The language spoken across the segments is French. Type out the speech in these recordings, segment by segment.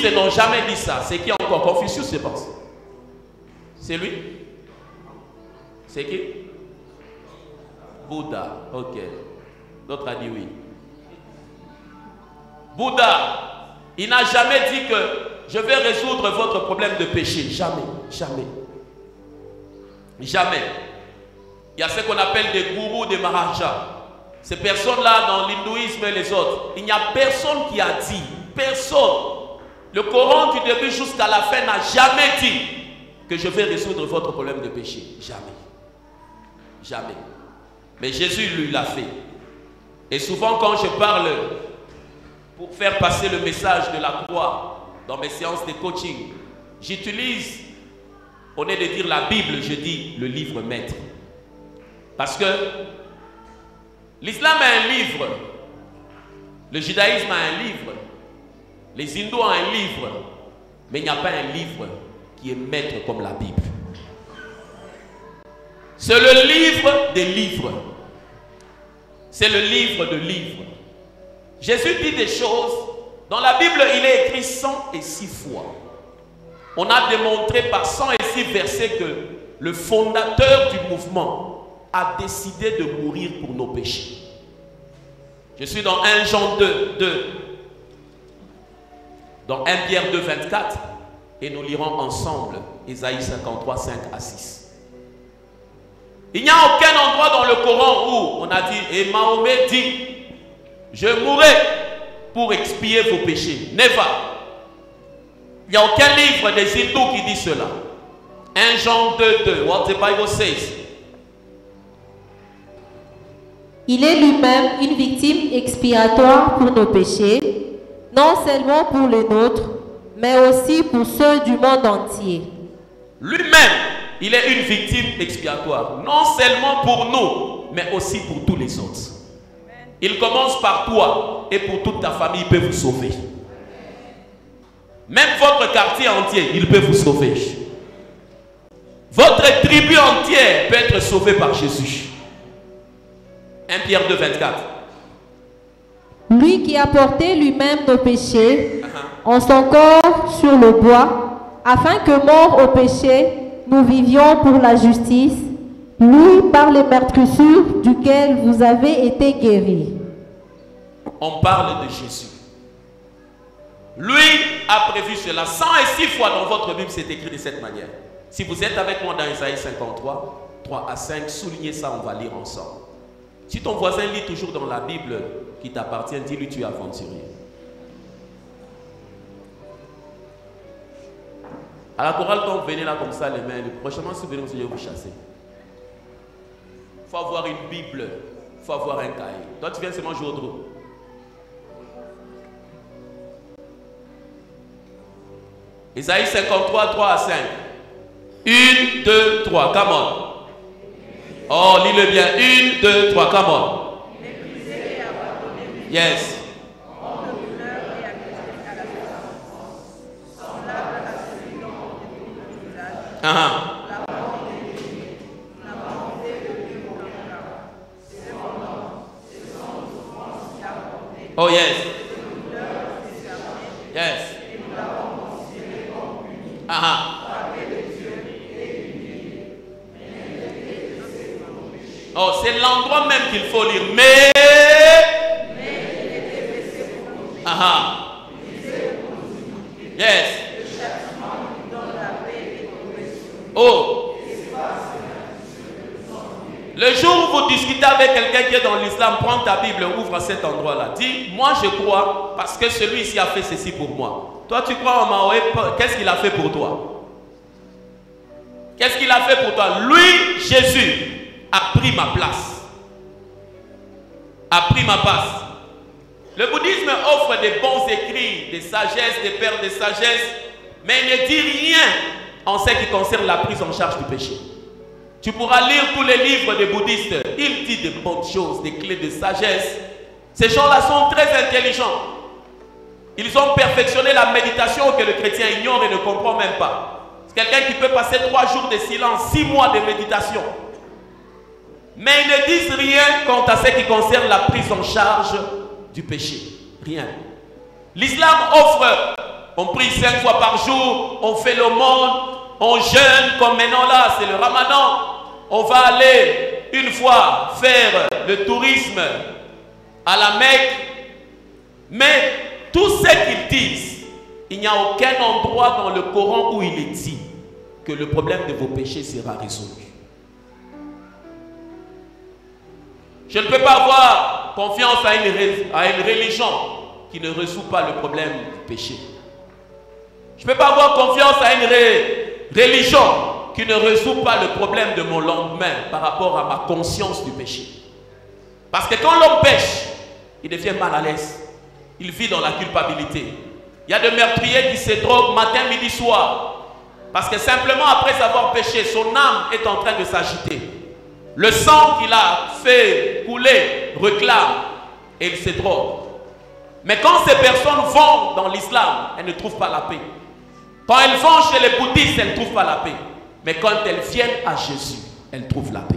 bouddhistes n'ont jamais dit ça. C'est qui encore? Confucius, je pense. C'est lui? C'est qui? Bouddha. Ok. L'autre a dit oui. Bouddha, il n'a jamais dit que je vais résoudre votre problème de péché. Jamais. Jamais. Jamais. Il y a ce qu'on appelle des gourous, des maharajas. Ces personnes-là, dans l'hindouisme et les autres, il n'y a personne qui a dit, personne. Le Coran du début jusqu'à la fin n'a jamais dit que je vais résoudre votre problème de péché. Jamais. Jamais. Mais Jésus, lui, l'a fait. Et souvent, quand je parle pour faire passer le message de la croix dans mes séances de coaching, j'utilise, au lieu de dire la Bible, je dis le livre maître. Parce que l'islam a un livre, le judaïsme a un livre, les hindous ont un livre, mais il n'y a pas un livre qui est maître comme la Bible. C'est le livre des livres. C'est le livre de livres. Jésus dit des choses, dans la Bible il est écrit 106 fois. On a démontré par 106 versets que le fondateur du mouvement a décidé de mourir pour nos péchés. Je suis dans 1 Jean 2, dans 1 Pierre 2, 24, et nous lirons ensemble Ésaïe 53, 5 à 6. Il n'y a aucun endroit dans le Coran où on a dit, et Mahomet dit, je mourrai pour expier vos péchés. Never. Il n'y a aucun livre des hindous qui dit cela. 1 Jean 2, what the Bible says. Il est lui-même une victime expiatoire pour nos péchés, non seulement pour les nôtres, mais aussi pour ceux du monde entier. Lui-même, il est une victime expiatoire, non seulement pour nous, mais aussi pour tous les autres. Il commence par toi et pour toute ta famille, il peut vous sauver. Même votre quartier entier, il peut vous sauver. Votre tribu entière peut être sauvée par Jésus. 1 Pierre 2, 24. Lui qui a porté lui-même nos péchés en son corps sur le bois, afin que mort au péché, nous vivions pour la justice, lui par les meurtrissures duquel vous avez été guéris. On parle de Jésus. Lui a prévu cela. 106 fois dans votre Bible, c'est écrit de cette manière. Si vous êtes avec moi dans Ésaïe 53, 3 à 5, soulignez ça, on va lire ensemble. Si ton voisin lit toujours dans la Bible qui t'appartient, dis-lui tu es aventurier. À la chorale, quand vous venez là comme ça, les mains, prochainement, si vous venez, je vais vous chasser. Il faut avoir une Bible, il faut avoir un cahier. Toi, tu viens seulement jouer au trou. Ésaïe 53, 3 à 5. 1, 2, 3, come on. Oh, lis-le bien. 1, 2, 3, come on. Yes. Oh yes. Yes. Oh, c'est l'endroit même qu'il faut lire. Mais yes. Oh. Le jour où vous discutez avec quelqu'un qui est dans l'islam, prends ta Bible, ouvre cet endroit-là. Dis, moi je crois parce que celui-ci a fait ceci pour moi. Toi tu crois en Mahomet, qu'est-ce qu'il a fait pour toi? Qu'est-ce qu'il a fait pour toi? Lui, Jésus, a pris ma place. A pris ma place. Le bouddhisme offre des bons écrits, des sagesses, des pères de sagesse, mais il ne dit rien en ce qui concerne la prise en charge du péché. Tu pourras lire tous les livres des bouddhistes. Il dit de bonnes choses, des clés de sagesse. Ces gens-là sont très intelligents. Ils ont perfectionné la méditation que le chrétien ignore et ne comprend même pas. C'est quelqu'un qui peut passer 3 jours de silence, 6 mois de méditation. Mais ils ne disent rien quant à ce qui concerne la prise en charge du péché. Rien. L'islam offre on prie 5 fois par jour, on fait l'aumône, on jeûne, comme maintenant là, c'est le Ramadan. On va aller une fois faire le tourisme à la Mecque. Mais tout ce qu'ils disent, il n'y a aucun endroit dans le Coran où il est dit que le problème de vos péchés sera résolu. Je ne peux pas avoir confiance à une religion qui ne résout pas le problème du péché. Je ne peux pas avoir confiance à une religion qui ne résout pas le problème de mon lendemain par rapport à ma conscience du péché. Parce que quand l'homme pêche, il devient mal à l'aise. Il vit dans la culpabilité. Il y a des meurtriers qui se droguent matin, midi, soir. Parce que simplement après avoir péché, son âme est en train de s'agiter. Le sang qu'il a fait couler réclame et il se drogue. Mais quand ces personnes vont dans l'islam, elles ne trouvent pas la paix. Quand elles vont chez les bouddhistes, elles ne trouvent pas la paix. Mais quand elles viennent à Jésus, elles trouvent la paix.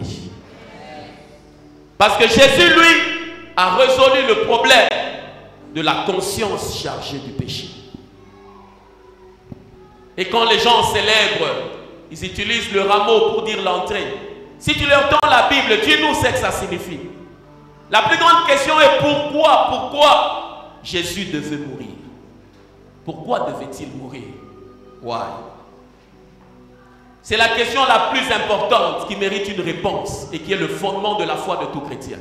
Parce que Jésus, lui, a résolu le problème de la conscience chargée du péché. Et quand les gens célèbrent, ils utilisent le rameau pour dire l'entrée. Si tu leur tends la Bible, dis-nous ce que ça signifie. La plus grande question est pourquoi Jésus devait mourir? Pourquoi devait-il mourir? Why? C'est la question la plus importante qui mérite une réponse et qui est le fondement de la foi de tout chrétien.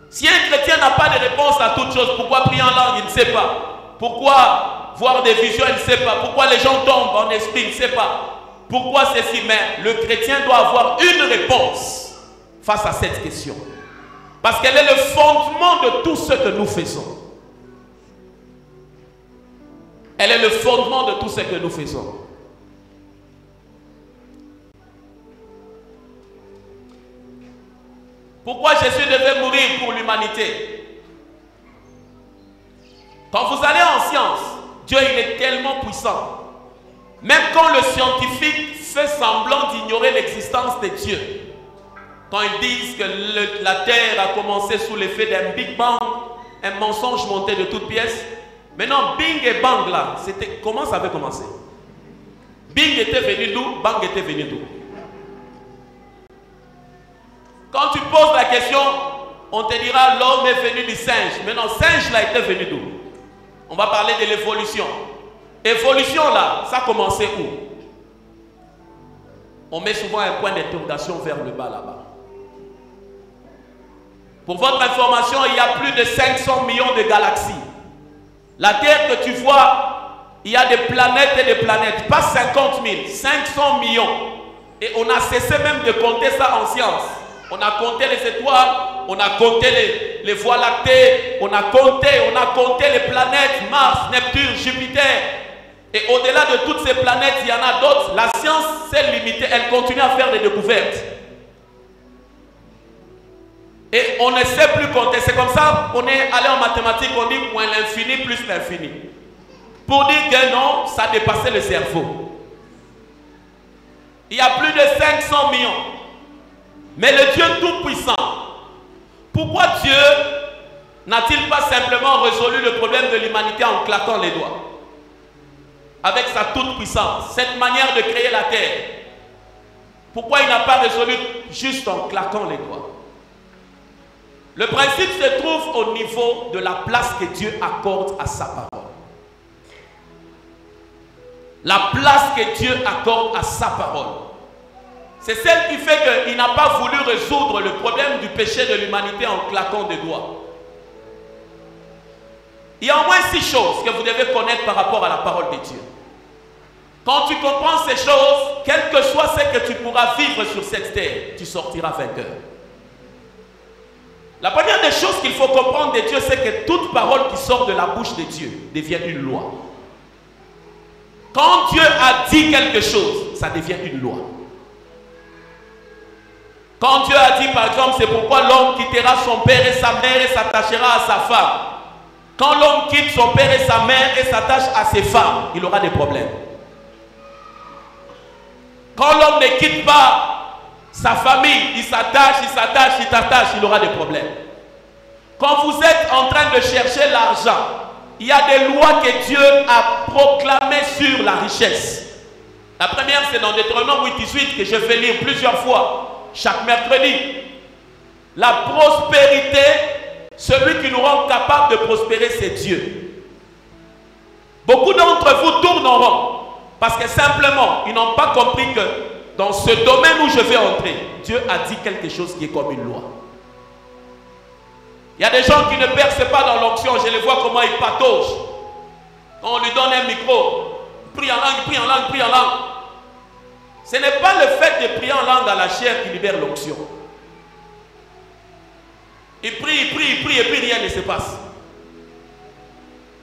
Si un chrétien n'a pas de réponse à toute chose, pourquoi prier en langue, il ne sait pas. Pourquoi voir des visions, il ne sait pas. Pourquoi les gens tombent en esprit, il ne sait pas. Pourquoi ceci? Mais le chrétien doit avoir une réponse face à cette question. Parce qu'elle est le fondement de tout ce que nous faisons. Elle est le fondement de tout ce que nous faisons. Pourquoi Jésus devait mourir pour l'humanité? Quand vous allez en science, Dieu il est tellement puissant. Même quand le scientifique fait semblant d'ignorer l'existence de Dieu, quand ils disent que la Terre a commencé sous l'effet d'un Big Bang, un mensonge monté de toutes pièces. Maintenant, Bing et Bang là, comment ça avait commencé? Bing était venu d'où? Bang était venu d'où? Quand tu poses la question, on te dira l'homme est venu du singe. Maintenant, singe là était venu d'où? On va parler de l'évolution. Évolution là, ça a commencé où? On met souvent un point d'interrogation vers le bas là-bas. Pour votre information, il y a plus de 500 millions de galaxies. La Terre que tu vois, il y a des planètes et des planètes. Pas 50 000, 500 millions. Et on a cessé même de compter ça en science. On a compté les étoiles, on a compté les voies lactées, on a compté les planètes, Mars, Neptune, Jupiter. Et au-delà de toutes ces planètes, il y en a d'autres. La science s'est limitée, elle continue à faire des découvertes. Et on ne sait plus compter. C'est comme ça, on est allé en mathématiques, on dit moins l'infini plus l'infini. Pour dire que non, ça dépassait le cerveau. Il y a plus de 500 millions. Mais le Dieu Tout-Puissant, pourquoi Dieu n'a-t-il pas simplement résolu le problème de l'humanité en claquant les doigts? Avec sa toute-puissance, cette manière de créer la terre. Pourquoi il n'a pas résolu juste en claquant les doigts? Le principe se trouve au niveau de la place que Dieu accorde à sa parole. La place que Dieu accorde à sa parole. C'est celle qui fait qu'il n'a pas voulu résoudre le problème du péché de l'humanité en claquant des doigts. Il y a au moins 6 choses que vous devez connaître par rapport à la parole de Dieu. Quand tu comprends ces choses, quel que soit ce que tu pourras vivre sur cette terre, tu sortiras vainqueur. La première des choses qu'il faut comprendre de Dieu, c'est que toute parole qui sort de la bouche de Dieu devient une loi. Quand Dieu a dit quelque chose, ça devient une loi. Quand Dieu a dit, par exemple, c'est pourquoi l'homme quittera son père et sa mère et s'attachera à sa femme. Quand l'homme quitte son père et sa mère et s'attache à ses femmes, il aura des problèmes. Quand l'homme ne quitte pas sa famille, il s'attache, il aura des problèmes. Quand vous êtes en train de chercher l'argent, il y a des lois que Dieu a proclamées sur la richesse. La première, c'est dans Deutéronome 8:18 que je fais lire plusieurs fois, chaque mercredi. La prospérité, celui qui nous rend capable de prospérer, c'est Dieu. Beaucoup d'entre vous tournent en rond parce que simplement, ils n'ont pas compris que dans ce domaine où je vais entrer, Dieu a dit quelque chose qui est comme une loi. Il y a des gens qui ne percent pas dans l'onction, je les vois comment ils pataugent. Quand on lui donne un micro, prie en langue, prie en langue, prie en langue. Ce n'est pas le fait de prier en langue à la chair qui libère l'onction. Il prie, et puis rien ne se passe.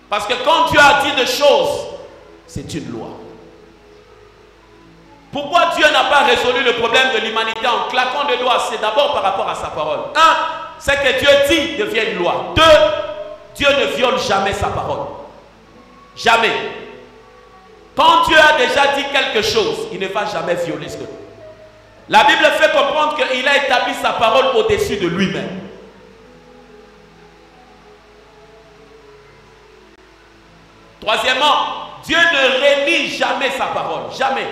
Parce que quand Dieu a dit des choses, c'est une loi. Pourquoi Dieu n'a pas résolu le problème de l'humanité en claquant des doigts? C'est d'abord par rapport à sa parole. Un, c'est que Dieu dit devient une loi. Deux, Dieu ne viole jamais sa parole. Jamais. Quand Dieu a déjà dit quelque chose, il ne va jamais violer ce que... La Bible fait comprendre qu'il a établi sa parole au-dessus de lui-même. Troisièmement, Dieu ne renie jamais sa parole. Jamais.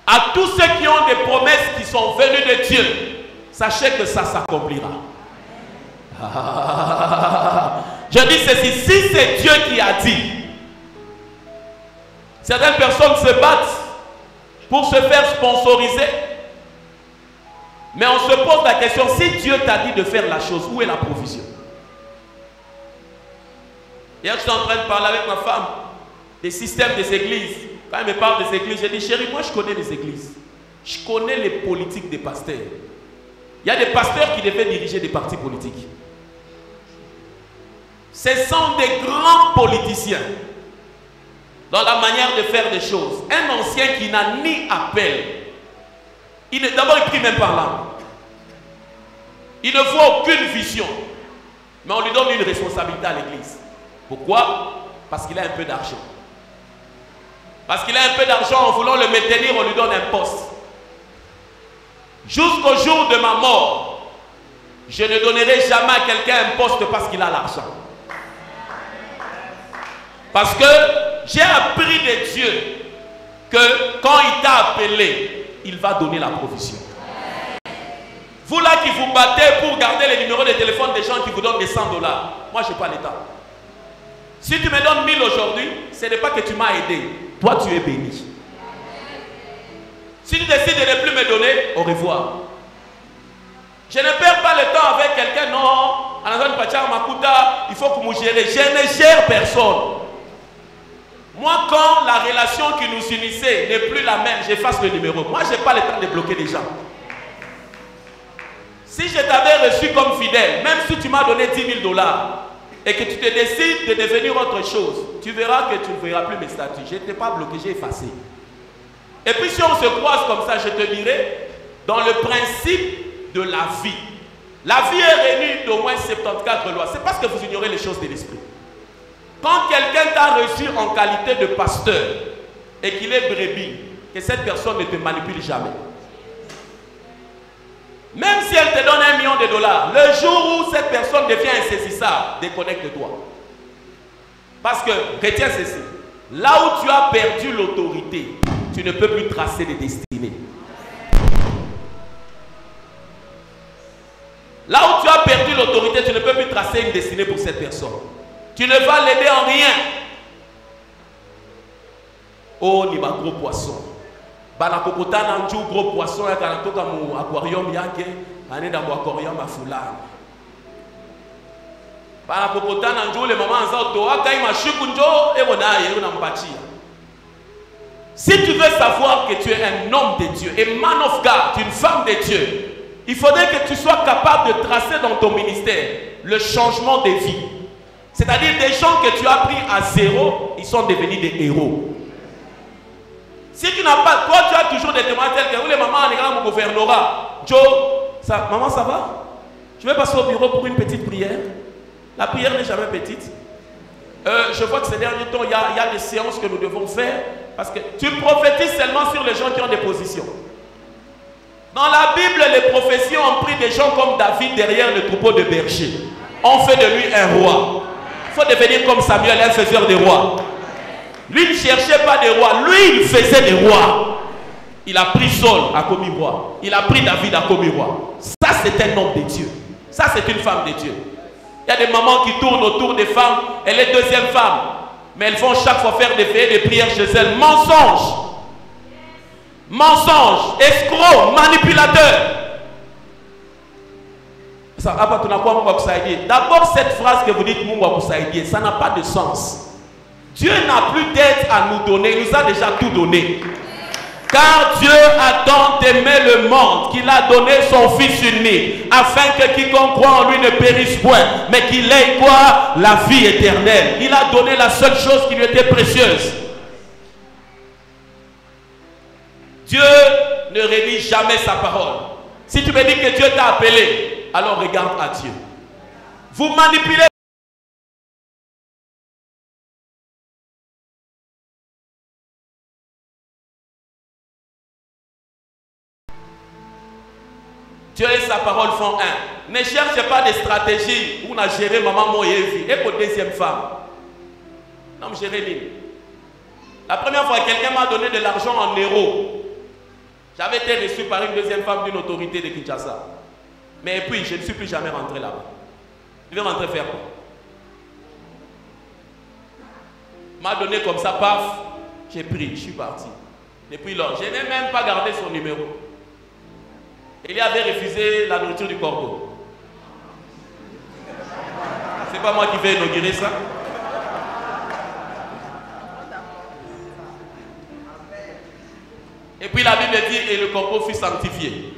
À tous ceux qui ont des promesses qui sont venues de Dieu, sachez que ça s'accomplira. Je dis ceci, si c'est Dieu qui a dit, certaines personnes se battent pour se faire sponsoriser, mais on se pose la question, si Dieu t'a dit de faire la chose, où est la provision? Hier, je suis en train de parler avec ma femme des systèmes des églises. Quand elle me parle des églises, je dis, chérie, moi je connais les églises. Je connais les politiques des pasteurs. Il y a des pasteurs qui devaient diriger des partis politiques. Ce sont des grands politiciens dans la manière de faire des choses. Un ancien qui n'a ni appel. D'abord, il prie même par l'âme. Il ne voit aucune vision. Mais on lui donne une responsabilité à l'église. Pourquoi? Parce qu'il a un peu d'argent. Parce qu'il a un peu d'argent, en voulant le maintenir, on lui donne un poste. Jusqu'au jour de ma mort, je ne donnerai jamais à quelqu'un un poste parce qu'il a l'argent. Parce que j'ai appris de Dieu que quand il t'a appelé, il va donner la provision. Vous là qui vous battez pour garder les numéros de téléphone des gens qui vous donnent des $100, moi je n'ai pas le temps. Si tu me donnes 1000 aujourd'hui, ce n'est pas que tu m'as aidé. Toi, tu es béni. Si tu décides de ne plus me donner, au revoir. Je ne perds pas le temps avec quelqu'un, non. Il faut que vous gériez. Je ne gère personne. Moi, quand la relation qui nous unissait n'est plus la même, j'efface le numéro. Moi, je n'ai pas le temps de bloquer les gens. Si je t'avais reçu comme fidèle, même si tu m'as donné $10 000, et que tu te décides de devenir autre chose, tu verras que tu ne verras plus mes statuts. Je ne t'ai pas bloqué, j'ai effacé. Et puis si on se croise comme ça, je te dirai, dans le principe de la vie. La vie est réunie d'au moins 74 lois. C'est parce que vous ignorez les choses de l'esprit. Quand quelqu'un t'a reçu en qualité de pasteur et qu'il est brebis, que cette personne ne te manipule jamais. Même si elle te donne $1 million, le jour où cette personne devient insaisissable, déconnecte-toi. Parce que, retiens ceci, là où tu as perdu l'autorité, tu ne peux plus tracer des destinées. Là où tu as perdu l'autorité, tu ne peux plus tracer une destinée pour cette personne. Tu ne vas l'aider en rien. Oh, il y a un gros poisson. Banakokota nanjou gros poisson ya kanatoka mu aquarium yake anenda mu aquarium afula. Banakokota nanjou le maman anza to akai mashuku njo e bona ye na mpachia. Si tu veux savoir que tu es un homme de Dieu, un man of God, une femme de Dieu, il faudrait que tu sois capable de tracer dans ton ministère le changement de vie. C'est-à-dire des gens que tu as pris à zéro, ils sont devenus des héros. Si tu n'as pas, toi tu as toujours des témoins tels que les mamans en mon gouvernorat. Joe, maman ça va? Je vais passer au bureau pour une petite prière. La prière n'est jamais petite. Je vois que ces derniers temps, il y a des séances que nous devons faire. Parce que tu prophétises seulement sur les gens qui ont des positions. Dans la Bible, les prophéties ont pris des gens comme David derrière le troupeau de bergers. On fait de lui un roi. Il faut devenir comme Samuel, un faiseur des rois. Lui ne cherchait pas des rois, lui il faisait des rois. Il a pris Saul à commis roi. Il a pris David à commis roi. Ça c'est un homme de Dieu. Ça c'est une femme de Dieu. Il y a des mamans qui tournent autour des femmes. Elle est deuxième femme. Mais elles vont chaque fois faire des veillées, des prières chez elles. Mensonge. Mensonge. Escroc. Manipulateur. D'abord cette phrase que vous dites ça n'a pas de sens. Dieu n'a plus d'aide à nous donner. Il nous a déjà tout donné. Car Dieu a tant aimé le monde qu'il a donné son Fils unique, afin que quiconque croit en lui ne périsse point, mais qu'il ait quoi? La vie éternelle. Il a donné la seule chose qui lui était précieuse. Dieu ne rédige jamais sa parole. Si tu me dis que Dieu t'a appelé, alors regarde à Dieu. Vous manipulez. Dieu et sa parole font un. Ne cherchez pas des stratégies où on a géré maman Moyevi et pour deuxième femme. Non, gérer l'île. La première fois, quelqu'un m'a donné de l'argent en euros. J'avais été reçu par une deuxième femme d'une autorité de Kinshasa. Mais puis, je ne suis plus jamais rentré là-bas. Je vais rentrer faire quoi? M'a donné comme ça, paf, j'ai pris, je suis parti. Depuis lors, je n'ai même pas gardé son numéro. Il avait refusé la nourriture du corbeau. C'est pas moi qui vais inaugurer ça. Et puis la Bible dit, et le corbeau fut sanctifié.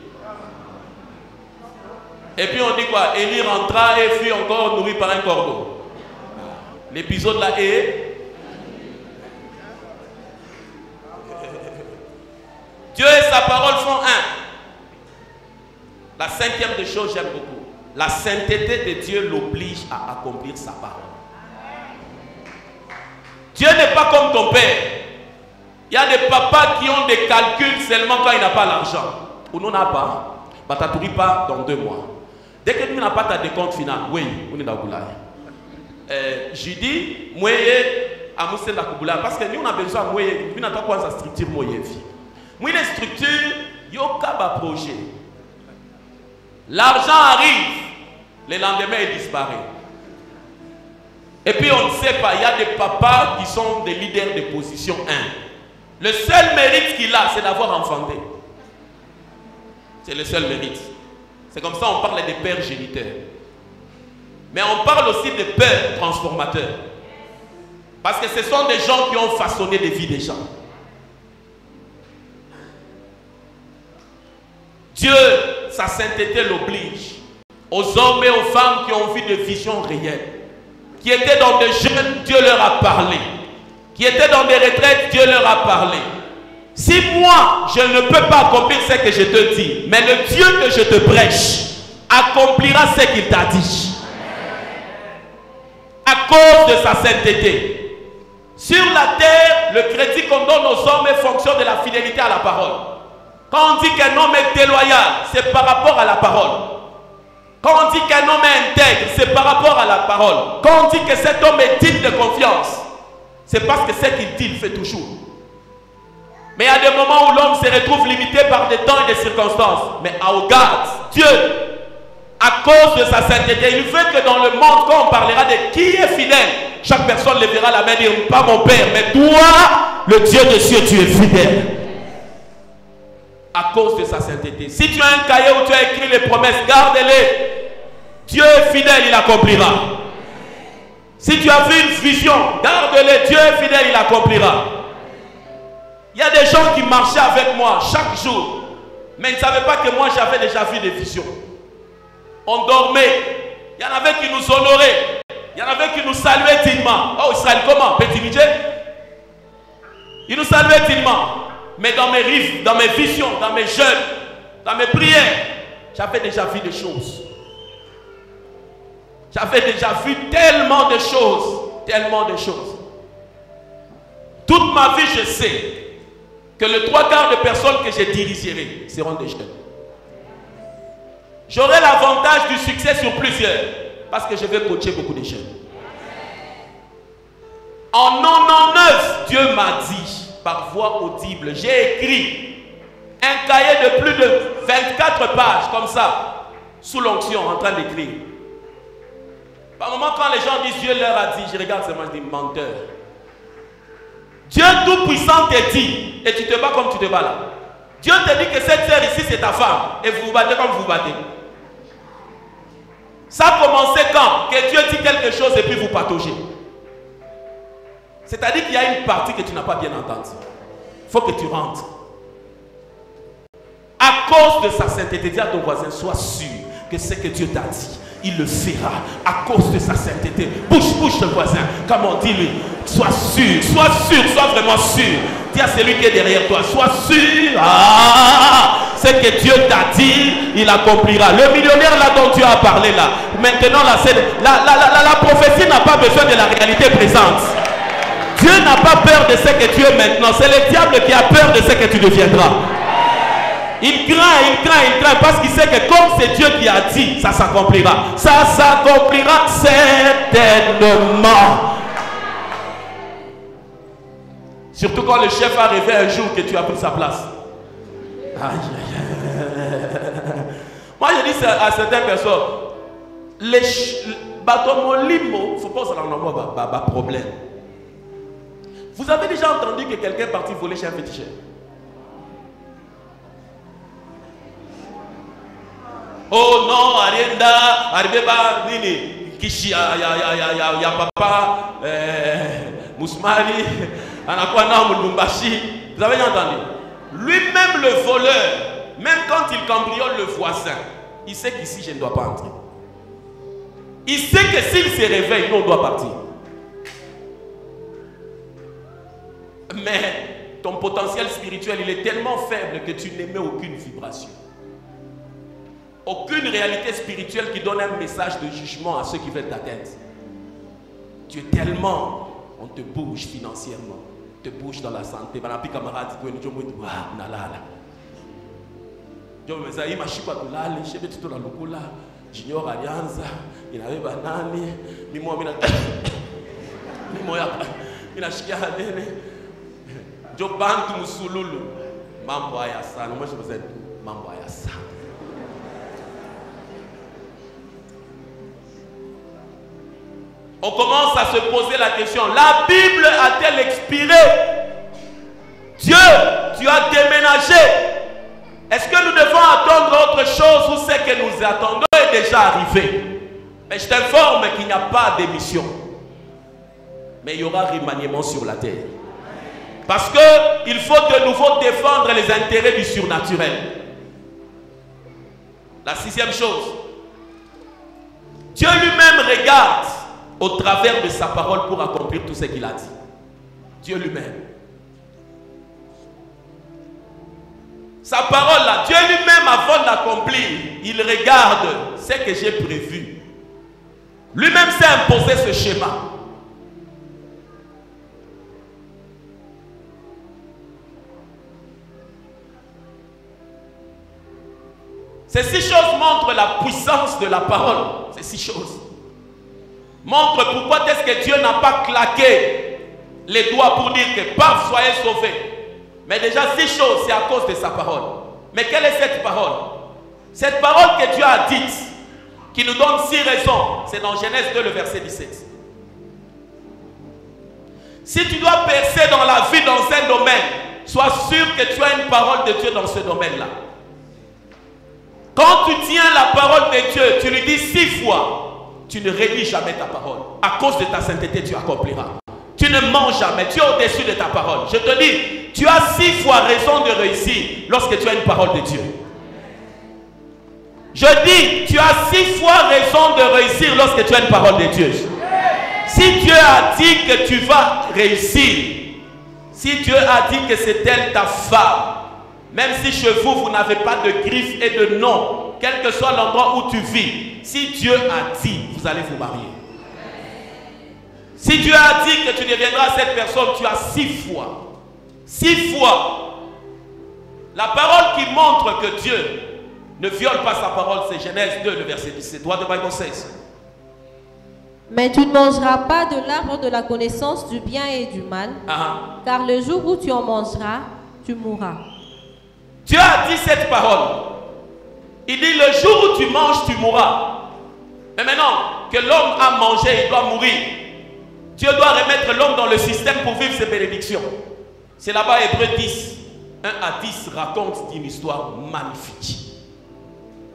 Et puis on dit quoi? Élie rentra et fut encore nourri par un corbeau. L'épisode là est... Dieu et sa parole font un. La cinquième des choses, j'aime beaucoup. La sainteté de Dieu l'oblige à accomplir sa parole. Dieu n'est pas comme ton père. Il y a des papas qui ont des calculs seulement quand il n'a pas l'argent. Ou non, n'a pas. Bah, tu n'as pas dans 2 mois. Dès que tu n'as pas ta décompte final, oui, on est dans le boulard. Je dis, moi, à Moussé dans le boulard. Parce que nous, on a besoin de moi, nous n'avons pas de structure. Moi, les structures, il y a un projet. L'argent arrive, le lendemain il disparaît. Et puis on ne sait pas, il y a des papas qui sont des leaders de position 1. Le seul mérite qu'il a, c'est d'avoir enfanté. C'est le seul mérite. C'est comme ça on parle des pères géniteurs. Mais on parle aussi des pères transformateurs. Parce que ce sont des gens qui ont façonné des vies des gens. Dieu, sa sainteté l'oblige aux hommes et aux femmes qui ont vu des visions réelles, qui étaient dans des jeûnes, Dieu leur a parlé, qui étaient dans des retraites, Dieu leur a parlé. Si moi, je ne peux pas accomplir ce que je te dis, mais le Dieu que je te prêche accomplira ce qu'il t'a dit. À cause de sa sainteté. Sur la terre, le crédit qu'on donne aux hommes est fonction de la fidélité à la parole. Quand on dit qu'un homme est déloyal, c'est par rapport à la parole. Quand on dit qu'un homme est intègre, c'est par rapport à la parole. Quand on dit que cet homme est digne de confiance, c'est parce que ce qu'il dit, il fait toujours. Mais il y a des moments où l'homme se retrouve limité par des temps et des circonstances. Mais au garde, Dieu, à cause de sa sainteté, il fait que dans le monde, quand on parlera de qui est fidèle, chaque personne lèvera la main et dira, pas mon père, mais toi, le Dieu de cieux, tu es fidèle. À cause de sa sainteté. Si tu as un cahier où tu as écrit les promesses, garde-les. Dieu est fidèle, il accomplira. Si tu as vu une vision, garde-les. Dieu est fidèle, il accomplira. Il y a des gens qui marchaient avec moi chaque jour, mais ils ne savaient pas que moi j'avais déjà vu des visions. On dormait. Il y en avait qui nous honoraient. Il y en avait qui nous saluaient dignement. Oh Israël, comment? Petit budget? Ils nous saluaient dignement. Mais dans mes rêves, dans mes visions, dans mes jeûnes, dans mes prières, j'avais déjà vu des choses. J'avais déjà vu tellement de choses. Tellement de choses. Toute ma vie, je sais que le 3/4 de personnes que je dirigerai seront des jeunes. J'aurai l'avantage du succès sur plusieurs. Parce que je vais coacher beaucoup de jeunes. En 99, Dieu m'a dit, par voix audible, j'ai écrit un cahier de plus de 24 pages, comme ça, sous l'onction, en train d'écrire. Par moment, quand les gens disent Dieu leur a dit, je regarde seulement, je dis menteur. Dieu Tout-Puissant te dit, et tu te bats comme tu te bats là. Dieu te dit que cette sœur ici, c'est ta femme, et vous vous battez comme vous vous battez. Ça a commencé quand? Que Dieu dit quelque chose et puis vous pataugez. C'est-à-dire qu'il y a une partie que tu n'as pas bien entendue. Il faut que tu rentres. À cause de sa sainteté, dis à ton voisin, sois sûr que ce que Dieu t'a dit, il le fera. À cause de sa sainteté. Bouge ton voisin. Comme on dit lui, sois sûr, sois vraiment sûr. Dis à celui qui est derrière toi, sois sûr. Ce que Dieu t'a dit, il accomplira. Le millionnaire là dont tu as parlé là, maintenant la prophétie n'a pas besoin de la réalité présente. Dieu n'a pas peur de ce que tu es maintenant. C'est le diable qui a peur de ce que tu deviendras. Il craint parce qu'il sait que comme c'est Dieu qui a dit, ça s'accomplira. Ça s'accomplira certainement. Surtout quand le chef a rêvé un jour que tu as pris sa place. Moi je dis à certaines personnes, les bateaux limo, faut pas s'en avoir problème. Vous avez déjà entendu que quelqu'un est parti voler chez un féticheur? Oh non, Arienda, Arribeba, Nini, Kishi, ya papa, Mousmali, Anakwana, Moulumbashi. Vous avez entendu? Lui-même le voleur, même quand il cambriole le voisin, il sait qu'ici je ne dois pas entrer. Il sait que s'il se réveille, nous on doit partir. Mais ton potentiel spirituel, il est tellement faible que tu n'émets aucune vibration. Aucune réalité spirituelle qui donne un message de jugement à ceux qui veulent t'atteindre. Tu es tellement, on te bouge financièrement, te bouge dans la santé. Junior Allianza, il avait banane, mimo mina shikia hadene, jo bantu musululu, mambo haya sana. Moi je vous aide, mambo haya sana. On commence à se poser la question, la Bible a-t-elle expiré? Dieu, tu as déménagé. Est-ce que nous devons attendre autre chose ou ce que nous attendons est déjà arrivé? Mais je t'informe qu'il n'y a pas d'émission. Mais il y aura remaniement sur la terre. Parce qu'il faut de nouveau défendre les intérêts du surnaturel. La sixième chose, Dieu lui-même regarde au travers de sa parole pour accomplir tout ce qu'il a dit. Dieu lui-même. Sa parole là, Dieu lui-même avant d'accomplir, il regarde ce que j'ai prévu. Lui-même s'est imposé ce schéma. Ces 6 choses montrent la puissance de la parole. Ces 6 choses montrent pourquoi est-ce que Dieu n'a pas claqué les doigts pour dire que paf, soyez sauvés. Mais déjà 6 choses, c'est à cause de sa parole. Mais quelle est cette parole? Cette parole que Dieu a dite, qui nous donne 6 raisons, c'est dans Genèse 2, le verset 17. Si tu dois percer dans la vie dans un domaine, sois sûr que tu as une parole de Dieu dans ce domaine-là. Quand tu tiens la parole de Dieu, tu lui dis 6 fois, tu ne réduis jamais ta parole. À cause de ta sainteté, tu accompliras. Tu ne mens jamais, tu es au-dessus de ta parole. Je te dis, tu as 6 fois raison de réussir lorsque tu as une parole de Dieu. Je dis, tu as 6 fois raison de réussir lorsque tu as une parole de Dieu. Si Dieu a dit que tu vas réussir, si Dieu a dit que c'est elle ta femme, même si chez vous, vous n'avez pas de griffes et de nom, quel que soit l'endroit où tu vis, si Dieu a dit, vous allez vous marier. Si Dieu a dit que tu deviendras cette personne, tu as 6 fois. 6 fois. La parole qui montre que Dieu ne viole pas sa parole, c'est Genèse 2, le verset 17. What the Bible says. Mais tu ne mangeras pas de l'arbre de la connaissance du bien et du mal, car le jour où tu en mangeras, tu mourras. Dieu a dit cette parole. Il dit le jour où tu manges, tu mourras. Mais maintenant que l'homme a mangé, il doit mourir. Dieu doit remettre l'homme dans le système pour vivre ses bénédictions. C'est là-bas Hébreux 10, 1 à 10 raconte une histoire magnifique.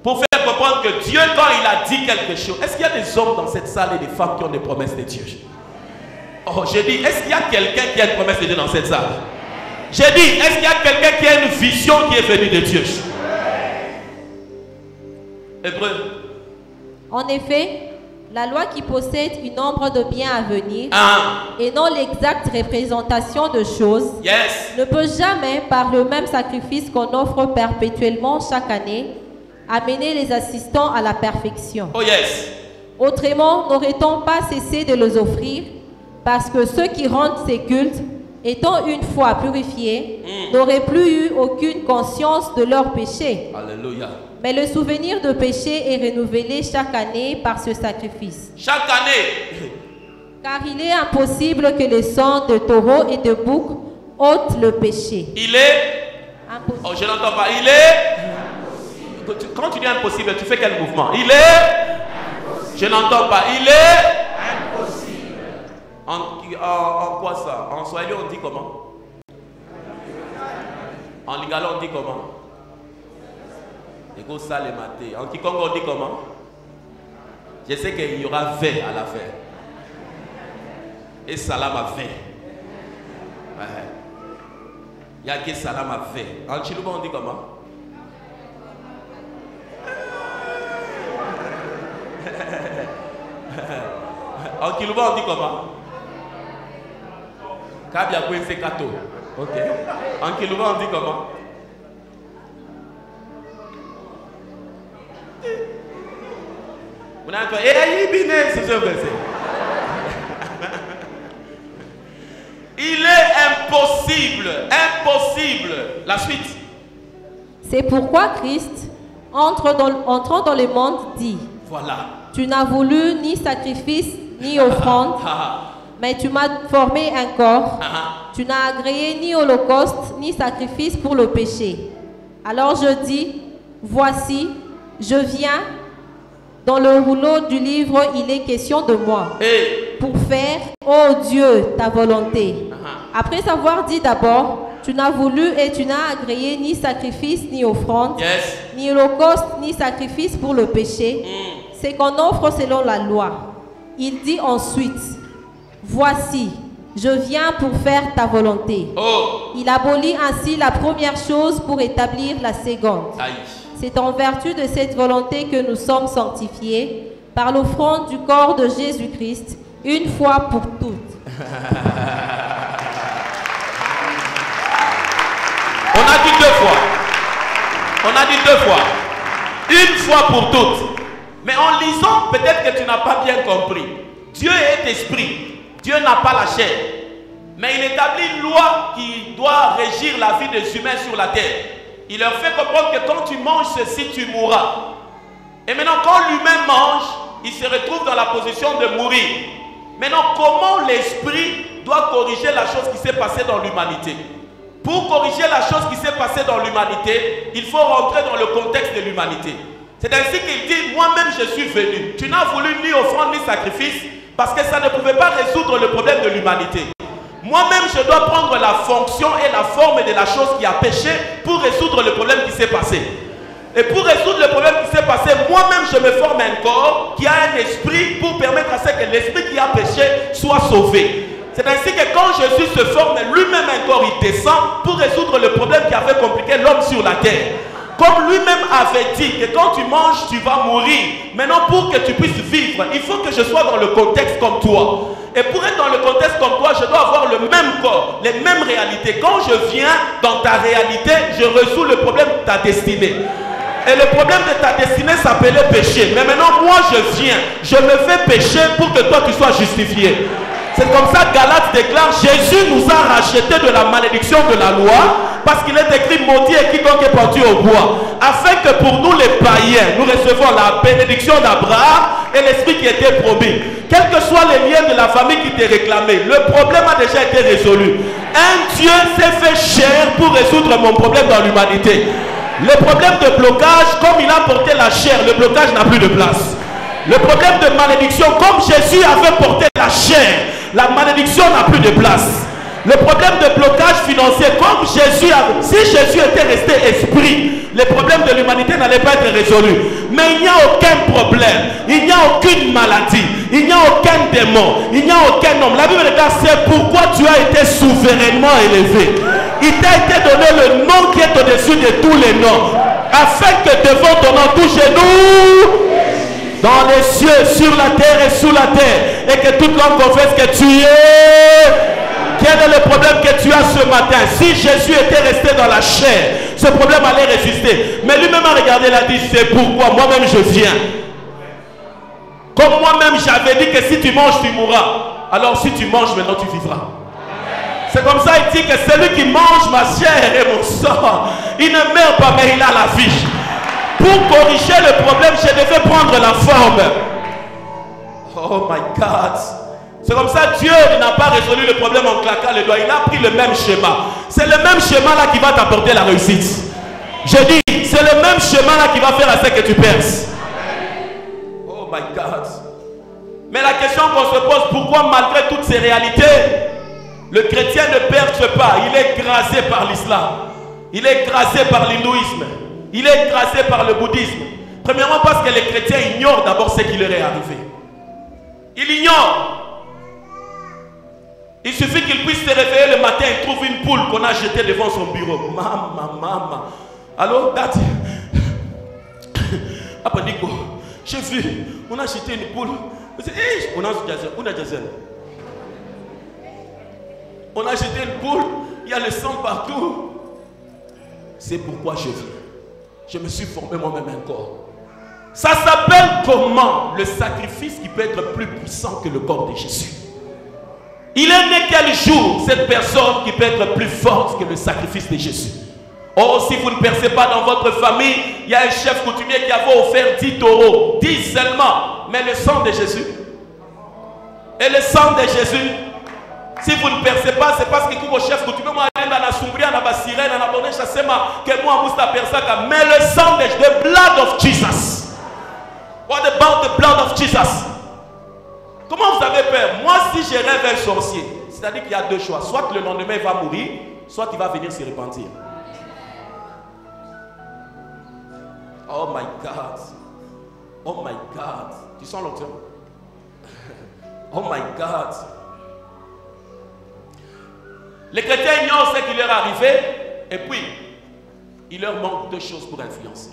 Pour faire comprendre que Dieu, quand il a dit quelque chose, est-ce qu'il y a des hommes dans cette salle et des femmes qui ont des promesses de Dieu? Oh, j'ai dit, est-ce qu'il y a quelqu'un qui a une promesse de Dieu dans cette salle? J'ai dit, est-ce qu'il y a quelqu'un qui a une vision qui est venue de Dieu? Hébreu. En effet, la loi qui possède une ombre de bien à venir et non l'exacte représentation de choses ne peut jamais, par le même sacrifice qu'on offre perpétuellement chaque année, amener les assistants à la perfection. Oh yes. Autrement, n'aurait-on pas cessé de les offrir, parce que ceux qui rendent ces cultes, étant une fois purifiés, n'auraient plus eu aucune conscience de leurs péchés. Alléluia. Mais le souvenir de péché est renouvelé chaque année par ce sacrifice. Chaque année. Car il est impossible que le sang de taureau et de bouc ôte le péché. Il est impossible. Oh, je n'entends pas. Il est impossible. Quand tu dis impossible, tu fais quel mouvement? Il est Je n'entends pas. Il est impossible. En quoi ça? En swahili on dit comment? En lingala on dit comment? Ego sale maté. En Kikongo on dit comment? Je sais qu'il y aura V à la fin. Et salam à V. Il y a que salam à V. En Chiluba on dit comment? En Kiluba on dit comment? Kabia Kwense Kato. Ok. En Kiluba on dit comment? Il est impossible, impossible. La suite. C'est pourquoi Christ, entrant dans le monde, dit: Voilà. Tu n'as voulu ni sacrifice ni offrande, mais tu m'as formé un corps. Tu n'as agréé ni holocauste ni sacrifice pour le péché. Alors je dis: voici, je viens. Dans le rouleau du livre, il est question de moi. Pour faire, ô Dieu, ta volonté. Après avoir dit d'abord: tu n'as voulu et tu n'as agréé ni sacrifice ni offrande, ni holocauste ni sacrifice pour le péché, c'est qu'on offre selon la loi. Il dit ensuite: voici, je viens pour faire ta volonté. Il abolit ainsi la première chose pour établir la seconde. C'est en vertu de cette volonté que nous sommes sanctifiés par l'offrande du corps de Jésus-Christ, une fois pour toutes. On a dit deux fois. On a dit deux fois. Une fois pour toutes. Mais en lisant, peut-être que tu n'as pas bien compris. Dieu est esprit. Dieu n'a pas la chair. Mais il établit une loi qui doit régir la vie des humains sur la terre. Il leur fait comprendre que quand tu manges ceci, tu mourras. Et maintenant, quand l'humain mange, il se retrouve dans la position de mourir. Maintenant, comment l'esprit doit corriger la chose qui s'est passée dans l'humanité? Pour corriger la chose qui s'est passée dans l'humanité, il faut rentrer dans le contexte de l'humanité. C'est ainsi qu'il dit: moi-même je suis venu. Tu n'as voulu ni offrande ni sacrifice parce que ça ne pouvait pas résoudre le problème de l'humanité. Moi-même, je dois prendre la fonction et la forme de la chose qui a péché pour résoudre le problème qui s'est passé. Et pour résoudre le problème qui s'est passé, moi-même, je me forme un corps qui a un esprit pour permettre à ce que l'esprit qui a péché soit sauvé. C'est ainsi que quand Jésus se forme lui-même un corps, il descend pour résoudre le problème qui avait compliqué l'homme sur la terre. Comme lui-même avait dit que quand tu manges, tu vas mourir. Maintenant, pour que tu puisses vivre, il faut que je sois dans le contexte comme toi. Et pour être dans le contexte comme toi, je dois avoir le même corps, les mêmes réalités. Quand je viens dans ta réalité, je résous le problème de ta destinée. Et le problème de ta destinée s'appelait péché. Mais maintenant, moi, je viens. Je me fais pécher pour que toi, tu sois justifié. C'est comme ça que Galates déclare: Jésus nous a rachetés de la malédiction de la loi Parce qu'il est écrit maudit et quiconque est pendu au bois. Afin que pour nous les païens, nous recevons la bénédiction d'Abraham et l'esprit qui était promis. Quels que soient les liens de la famille qui t'est réclamé, le problème a déjà été résolu. Un Dieu s'est fait chair pour résoudre mon problème dans l'humanité. Le problème de blocage, comme il a porté la chair, le blocage n'a plus de place. Le problème de malédiction, comme Jésus avait porté la chair, la malédiction n'a plus de place. Le problème de blocage financier, comme Jésus, si Jésus était resté esprit, les problèmes de l'humanité n'allaient pas être résolus. Mais il n'y a aucun problème, il n'y a aucune maladie, il n'y a aucun démon, il n'y a aucun homme. La Bible regarde, c'est pourquoi tu as été souverainement élevé. Il t'a été donné le nom qui est au-dessus de tous les noms, afin que devant ton nom, tout genou, dans les cieux, sur la terre et sous la terre, et que toute langue confesse que tu es. Quel est le problème que tu as ce matin? Si Jésus était resté dans la chair, ce problème allait résister. Mais lui-même a regardé, il a dit, c'est pourquoi moi-même je viens. Comme moi-même j'avais dit que si tu manges, tu mourras. Alors si tu manges, maintenant tu vivras. C'est comme ça il dit que celui qui mange ma chair et mon sang, il ne meurt pas, mais il a la vie. Pour corriger le problème, je devais prendre la forme. Oh my God. C'est comme ça Dieu n'a pas résolu le problème en claquant les doigts. Il a pris le même schéma. C'est le même schéma là qui va t'apporter la réussite. Je dis, c'est le même schéma là qui va faire à ce que tu perces. Oh my God. Mais la question qu'on se pose, pourquoi malgré toutes ces réalités, le chrétien ne perce pas? Il est écrasé par l'islam. Il est écrasé par l'hindouisme. Il est écrasé par le bouddhisme. Premièrement parce que les chrétiens ignorent d'abord ce qui leur est arrivé. Ils ignorent. Il suffit qu'il puisse se réveiller le matin et trouve une poule qu'on a jetée devant son bureau. Maman. Alors, Dati. Après, Nico, j'ai vu, on a jeté une poule. On a jeté une poule, il y a le sang partout. C'est pourquoi je viens. Je me suis formé moi-même un corps. Ça s'appelle comment? Le sacrifice qui peut être plus puissant que le corps de Jésus. Il est né quel jour cette personne qui peut être plus forte que le sacrifice de Jésus? Oh, si vous ne percez pas dans votre famille, il y a un chef coutumier qui avait offert 10 taureaux. 10 seulement. Mais le sang de Jésus. Et le sang de Jésus. Si vous ne percez pas, c'est parce que le chef coutumier m'a dit dans la sombria, dans la sirène, dans la bonne chassema, que moi, Mousta Persaka. Mais le sang de Jésus, the blood of Jesus. What about the blood of Jesus? Comment vous avez peur? Moi, si je rêve un sorcier, c'est-à-dire qu'il y a deux choix. Soit le lendemain, il va mourir, soit il va venir se repentir. Oh my God. Oh my God. Tu sens l'onction? Oh my God. Les chrétiens ignorent ce qui leur est arrivé, et puis, il leur manque deux choses pour influencer.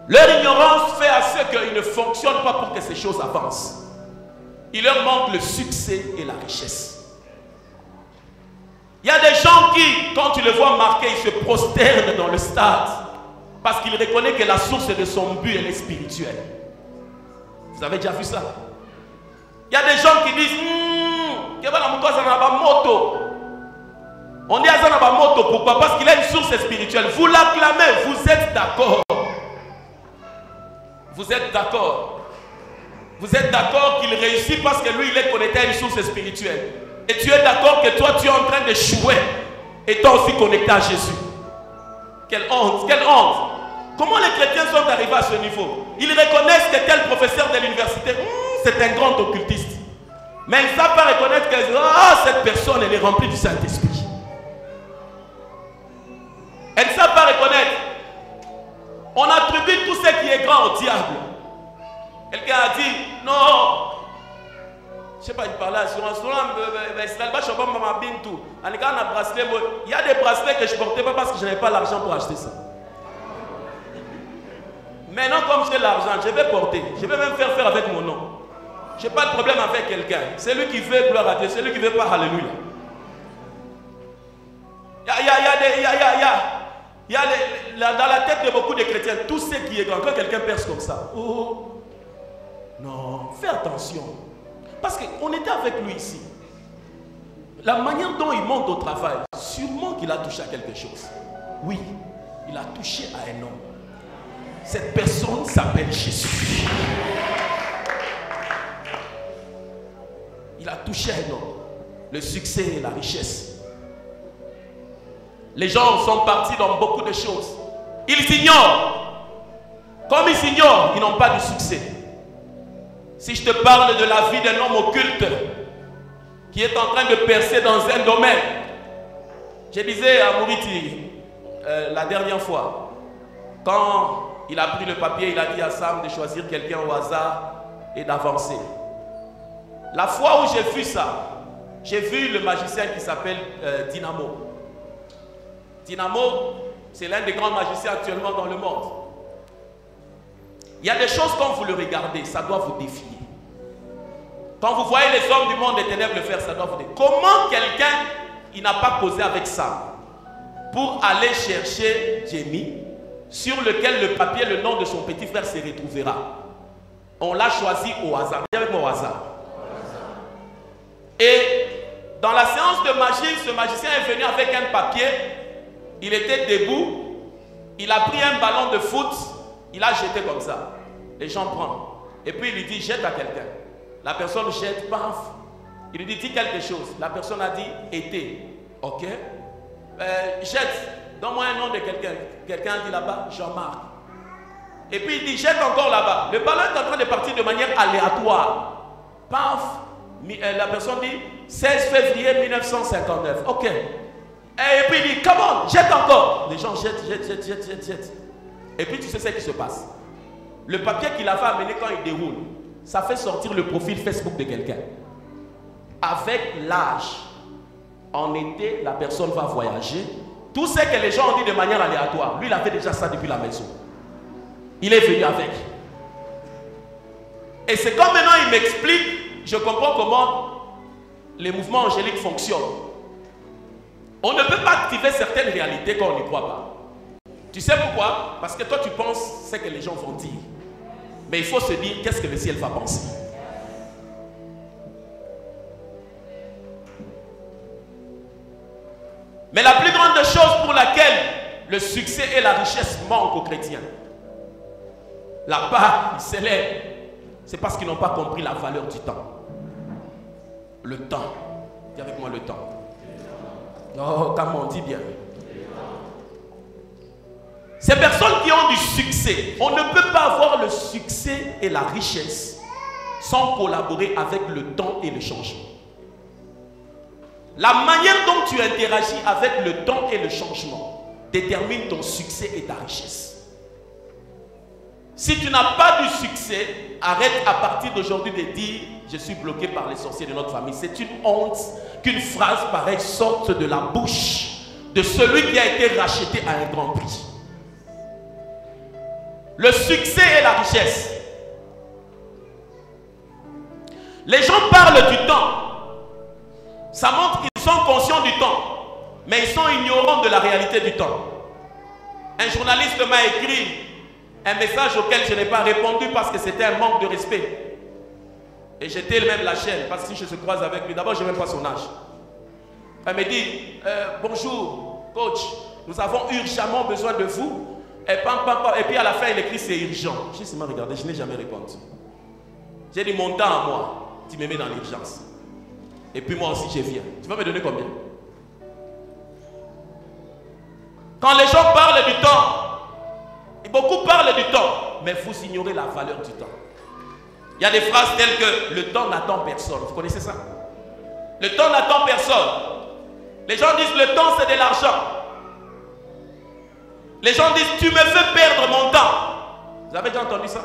Leur ignorance fait à ce qu'ils ne fonctionnent pas pour que ces choses avancent. Il leur manque le succès et la richesse. Il y a des gens qui, quand tu les vois marquer, ils se prosternent dans le stade parce qu'ils reconnaissent que la source de son but, elle est spirituelle. Vous avez déjà vu ça? Il y a des gens qui disent on dit à moto, pourquoi? Parce qu'il a une source spirituelle. Vous l'acclamez, vous êtes d'accord. Vous êtes d'accord. Vous êtes d'accord qu'il réussit parce que lui, il est connecté à une source spirituelle. Et tu es d'accord que toi, tu es en train d'échouer étant aussi connecté à Jésus. Quelle honte, quelle honte. Comment les chrétiens sont arrivés à ce niveau? Ils reconnaissent que tel professeur de l'université, c'est un grand occultiste. Mais ils ne savent pas reconnaître que cette personne, elle est remplie du Saint-Esprit. Elles ne savent pas reconnaître. On attribue tout ce qui est grand au diable. Quelqu'un a dit, non. Je ne sais pas, il parlait à l'assurance. Il y a des bracelets que je ne portais pas parce que je n'avais pas l'argent pour acheter ça. Maintenant, comme j'ai l'argent, je vais porter. Je vais même faire avec mon nom. Je n'ai pas de problème avec quelqu'un. C'est lui qui veut gloire à Dieu. C'est lui qui veut pas alléluia. Il y a dans la tête de beaucoup de chrétiens, tout ce qui est grand, quand quelqu'un perce comme ça, oh, non, fais attention. Parce qu'on était avec lui ici. La manière dont il monte au travail, sûrement qu'il a touché à quelque chose. Oui, il a touché à un homme. Cette personne s'appelle Jésus. Il a touché à un homme. Le succès et la richesse. Les gens sont partis dans beaucoup de choses. Ils ignorent. Comme ils ignorent, ils n'ont pas de succès. Si je te parle de la vie d'un homme occulte qui est en train de percer dans un domaine, je disais à Mouriti la dernière fois, quand il a pris le papier, il a dit à Sam de choisir quelqu'un au hasard et d'avancer. La fois où j'ai vu ça, j'ai vu le magicien qui s'appelle Dynamo. Dynamo, c'est l'un des grands magiciens actuellement dans le monde. Il y a des choses quand vous le regardez, ça doit vous défier. Quand vous voyez les hommes du monde des ténèbres le faire, ça doit vous défier. Comment quelqu'un, il n'a pas causé avec Sam pour aller chercher Jamie, sur lequel le papier, le nom de son petit frère se retrouvera. On l'a choisi au hasard. Viens avec moi au hasard. Et dans la séance de magie, ce magicien est venu avec un papier. Il était debout. Il a pris un ballon de foot. Il a jeté comme ça. Les gens prennent. Et puis il lui dit, jette à quelqu'un. La personne jette, paf. Il lui dit, dis quelque chose. La personne a dit, été. Ok. Jette. Donne-moi un nom de quelqu'un. Quelqu'un dit là-bas, Jean-Marc. Et puis il dit, jette encore là-bas. Le ballon est en train de partir de manière aléatoire. Paf. La personne dit, 16 février 1959. Ok. Et puis il dit, come on, jette encore. Les gens jettent. Et puis tu sais ce qui se passe. Le papier qu'il avait amené quand il déroule, ça fait sortir le profil Facebook de quelqu'un. Avec l'âge, en été, la personne va voyager. Tout ce que les gens ont dit de manière aléatoire, lui il avait déjà ça depuis la maison. Il est venu avec. Et c'est comme maintenant il m'explique, je comprends comment les mouvements angéliques fonctionnent. On ne peut pas activer certaines réalités quand on n'y croit pas. Tu sais pourquoi? Parce que toi tu penses ce que les gens vont dire. Mais il faut se dire qu'est-ce que le ciel va penser. Mais la plus grande chose pour laquelle le succès et la richesse manquent aux chrétiens, la part qui s'élève, c'est parce qu'ils n'ont pas compris la valeur du temps. Le temps. Dis avec moi le temps. Oh, comme on dit bien. Ces personnes qui ont du succès, on ne peut pas avoir le succès et la richesse sans collaborer avec le temps et le changement. La manière dont tu interagis avec le temps et le changement détermine ton succès et ta richesse. Si tu n'as pas du succès, arrête à partir d'aujourd'hui de dire « Je suis bloqué par les sorciers de notre famille ». C'est une honte qu'une phrase pareille sorte de la bouche de celui qui a été racheté à un grand prix. Le succès et la richesse. Les gens parlent du temps. Ça montre qu'ils sont conscients du temps, mais ils sont ignorants de la réalité du temps. Un journaliste m'a écrit un message auquel je n'ai pas répondu parce que c'était un manque de respect. Et j'étais même la chaîne, parce que si je se croise avec lui, d'abord je n'ai même pas son âge. Elle me dit, bonjour coach, nous avons urgemment besoin de vous. Et puis à la fin il écrit c'est urgent. J'ai seulement regardé, je n'ai jamais répondu. J'ai dit mon temps à moi, tu me mets dans l'urgence. Et puis moi aussi je viens. Tu vas me donner combien? Quand les gens parlent du temps, et beaucoup parlent du temps, mais vous ignorez la valeur du temps. Il y a des phrases telles que le temps n'attend personne. Vous connaissez ça? Le temps n'attend personne. Les gens disent le temps c'est de l'argent. Les gens disent tu me fais perdre mon temps. Vous avez déjà entendu ça?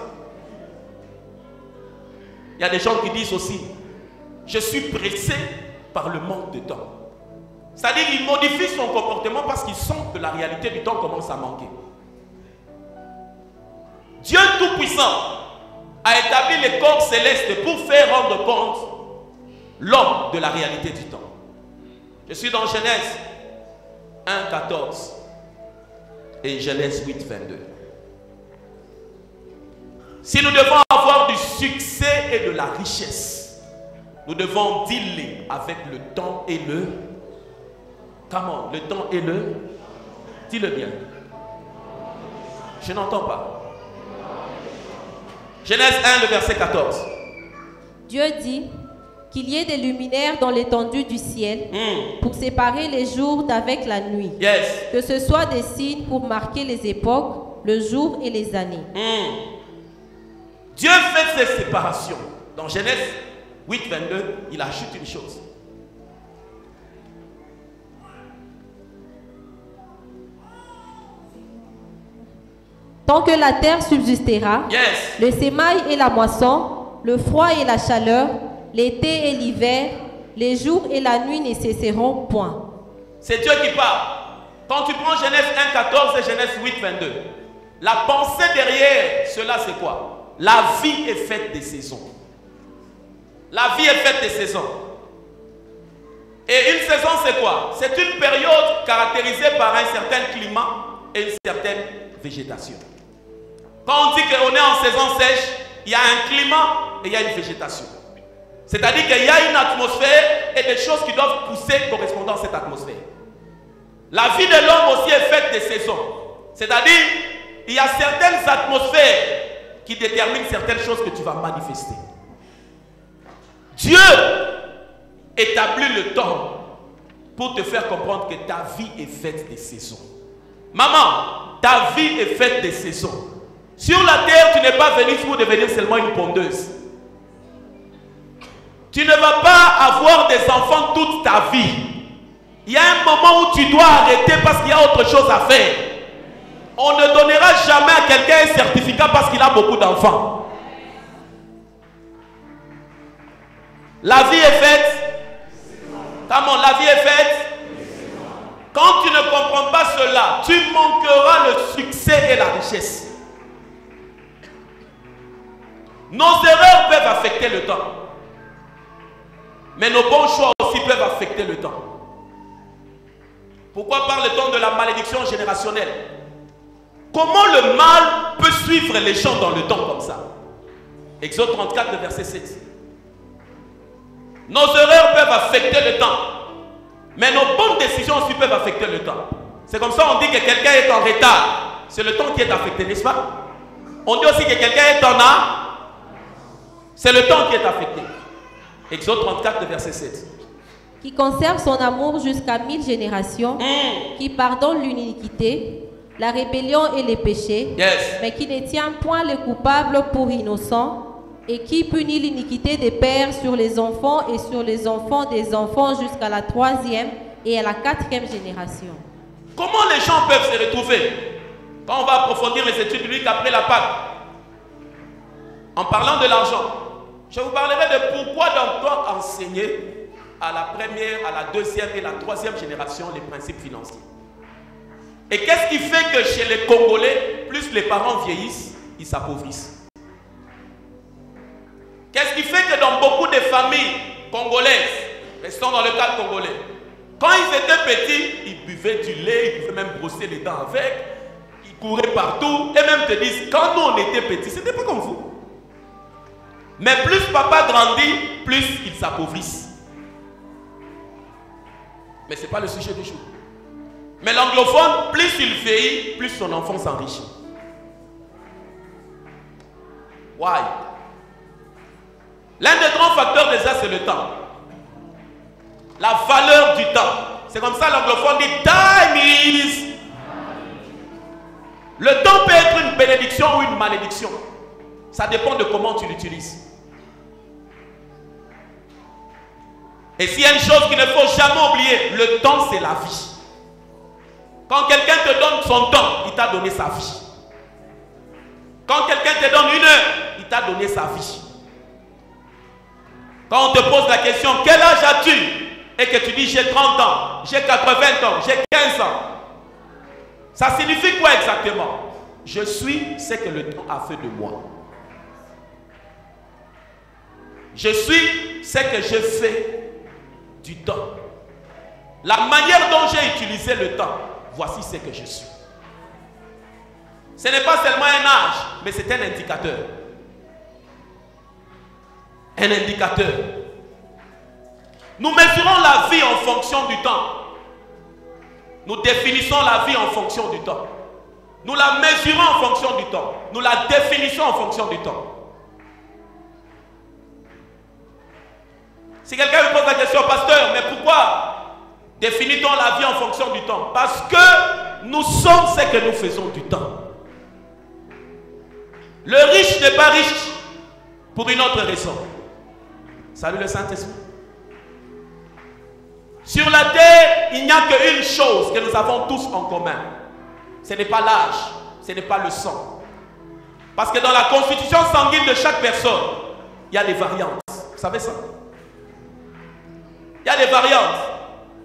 Il y a des gens qui disent aussi je suis pressé par le manque de temps. C'est-à-dire qu'il modifie son comportement parce qu'il sent que la réalité du temps commence à manquer. Dieu Tout-Puissant a établi les corps célestes pour faire rendre compte l'homme de la réalité du temps. Je suis dans Genèse 1, 14 et Genèse 8, 22. Si nous devons avoir du succès et de la richesse, nous devons dealer avec le temps et Comment? Le temps est le... Dis-le bien. Je n'entends pas. Genèse 1, le verset 14. Dieu dit qu'il y ait des luminaires dans l'étendue du ciel pour séparer les jours d'avec la nuit. Yes. Que ce soit des signes pour marquer les époques, le jour et les années. Dieu fait ces séparations. Dans Genèse 8, 22, il ajoute une chose. Tant que la terre subsistera, Yes. le sémail et la moisson, le froid et la chaleur, l'été et l'hiver, les jours et la nuit ne cesseront point. C'est Dieu qui parle. Quand tu prends Genèse 1, 14 et Genèse 8, 22, la pensée derrière cela, c'est quoi? La vie est faite des saisons. La vie est faite des saisons. Et une saison, c'est quoi? C'est une période caractérisée par un certain climat et une certaine végétation. Quand on dit qu'on est en saison sèche, il y a un climat et il y a une végétation. C'est-à-dire qu'il y a une atmosphère et des choses qui doivent pousser correspondant à cette atmosphère. La vie de l'homme aussi est faite des saisons. C'est-à-dire, il y a certaines atmosphères qui déterminent certaines choses que tu vas manifester. Dieu établit le temps pour te faire comprendre que ta vie est faite des saisons. Maman, ta vie est faite des saisons. Sur la terre, tu n'es pas venu pour devenir seulement une pondeuse. Tu ne vas pas avoir des enfants toute ta vie. Il y a un moment où tu dois arrêter parce qu'il y a autre chose à faire. On ne donnera jamais à quelqu'un un certificat parce qu'il a beaucoup d'enfants. La vie est faite. Comment la vie est faite? Quand tu ne comprends pas cela, tu manqueras le succès et la richesse. Nos erreurs peuvent affecter le temps. Mais nos bons choix aussi peuvent affecter le temps. Pourquoi parle-t-on de la malédiction générationnelle? Comment le mal peut suivre les gens dans le temps comme ça? Exode 34, le verset 7. Nos erreurs peuvent affecter le temps. Mais nos bonnes décisions aussi peuvent affecter le temps. C'est comme ça on dit que quelqu'un est en retard. C'est le temps qui est affecté, n'est-ce pas? On dit aussi que quelqu'un est en âge. C'est le temps qui est affecté. Exode 34, verset 7. Qui conserve son amour jusqu'à 1000 générations, qui pardonne l'iniquité, la rébellion et les péchés, mais qui ne tient point les coupables pour innocents, et qui punit l'iniquité des pères sur les enfants et sur les enfants des enfants jusqu'à la 3e et à la 4e génération. Comment les gens peuvent se retrouver quand on va approfondir les études bibliques après la Pâque? En parlant de l'argent, je vous parlerai de pourquoi on doit enseigner à la première, à la 2e et la 3e génération les principes financiers. Et qu'est-ce qui fait que chez les Congolais, plus les parents vieillissent, ils s'appauvrissent? Qu'est-ce qui fait que dans beaucoup de familles congolaises, restons dans le cas congolais, quand ils étaient petits, ils buvaient du lait, ils pouvaient même brosser les dents avec, ils couraient partout, et même te disent, quand nous on était petits, c'était pas comme vous. Mais plus papa grandit, plus ils s'appauvrissent. Mais ce n'est pas le sujet du jour. Mais l'anglophone, plus il vieillit, plus son enfant s'enrichit. Why? L'un des grands facteurs déjà, c'est le temps. La valeur du temps. C'est comme ça l'anglophone dit time is. Le temps peut être une bénédiction ou une malédiction. Ça dépend de comment tu l'utilises. Et s'il y a une chose qu'il ne faut jamais oublier, le temps c'est la vie. Quand quelqu'un te donne son temps, il t'a donné sa vie. Quand quelqu'un te donne 1 heure, il t'a donné sa vie. Quand on te pose la question, quel âge as-tu? Et que tu dis, j'ai 30 ans, j'ai 80 ans, j'ai 15 ans. Ça signifie quoi exactement? Je suis ce que le temps a fait de moi. Je suis ce que je fais du temps. La manière dont j'ai utilisé le temps, voici ce que je suis. Ce n'est pas seulement un âge, mais c'est un indicateur. Un indicateur. Nous mesurons la vie en fonction du temps. Nous définissons la vie en fonction du temps. Nous la mesurons en fonction du temps. Nous la définissons en fonction du temps. Si quelqu'un me pose la question, pasteur, mais pourquoi définit-on la vie en fonction du temps? Parce que nous sommes ce que nous faisons du temps. Le riche n'est pas riche pour une autre raison. Salut le Saint-Esprit. Sur la terre, il n'y a qu'une chose que nous avons tous en commun. Ce n'est pas l'âge, ce n'est pas le sang. Parce que dans la constitution sanguine de chaque personne, il y a des variantes. Vous savez ça? Il y a des variantes.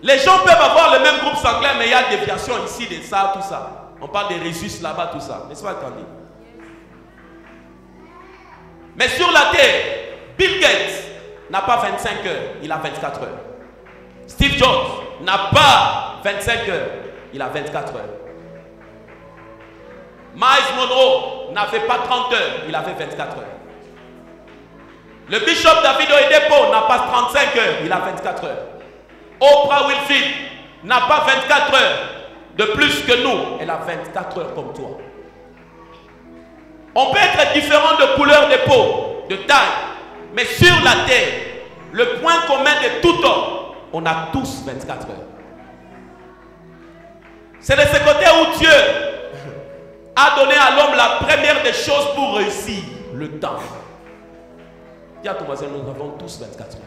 Les gens peuvent avoir le même groupe sanguin, mais il y a des déviations ici, de ça, tout ça. On parle des résus là-bas, tout ça. N'est-ce pas, Candy? Mais sur la terre, Bill Gates n'a pas 25 heures, il a 24 heures. Steve Jobs n'a pas 25 heures, il a 24 heures. Miles Monroe n'avait pas 30 heures, il avait 24 heures. Le bishop David Oyedepo n'a pas 35 heures, il a 24 heures. Oprah Winfrey n'a pas 24 heures de plus que nous, elle a 24 heures comme toi. On peut être différent de couleur de peau, de taille, mais sur la terre, le point commun de tout homme, on a tous 24 heures. C'est de ce côté où Dieu a donné à l'homme la première des choses pour réussir, le temps. Dis à ton voisin, nous avons tous 24 heures.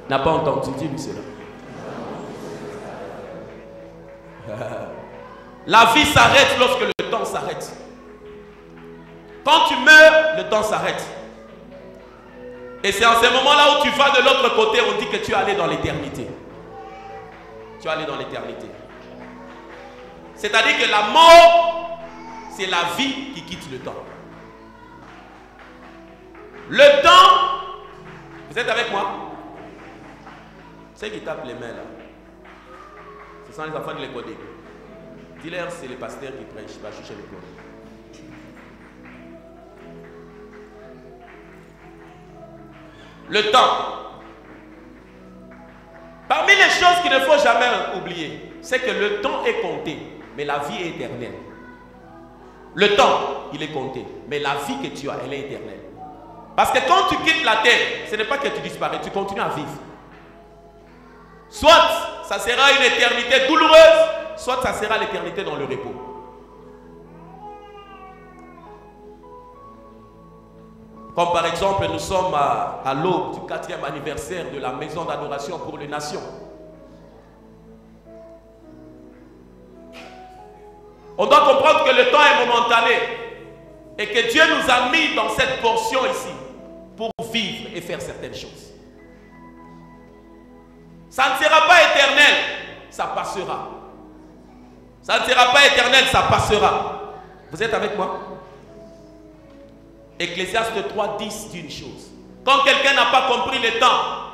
N'a pas entendu, dis-lui cela. La vie s'arrête lorsque le temps s'arrête. Quand tu meurs, le temps s'arrête. Et c'est en ce moment-là où tu vas de l'autre côté, on dit que tu es allé dans l'éternité. Tu es allé dans l'éternité. C'est-à-dire que la mort, c'est la vie qui quitte le temps. Le temps, vous êtes avec moi? Ceux qui tapent les mains là, ce sont les enfants de l'école. Dis-leur, c'est les pasteurs qui prêchent, va chercher l'école. Le temps. Parmi les choses qu'il ne faut jamais oublier, c'est que le temps est compté, mais la vie est éternelle. Le temps, il est compté, mais la vie que tu as, elle est éternelle. Parce que quand tu quittes la terre, ce n'est pas que tu disparais, tu continues à vivre. Soit ça sera une éternité douloureuse, soit ça sera l'éternité dans le repos. Comme par exemple, nous sommes à l'aube du 4e anniversaire de la maison d'adoration pour les nations. On doit comprendre que le temps est momentané et que Dieu nous a mis dans cette portion ici pour vivre et faire certaines choses. Ça ne sera pas éternel, ça passera. Ça ne sera pas éternel, ça passera. Vous êtes avec moi? Ecclésiaste 3:10 dit une chose. Quand quelqu'un n'a pas compris le temps,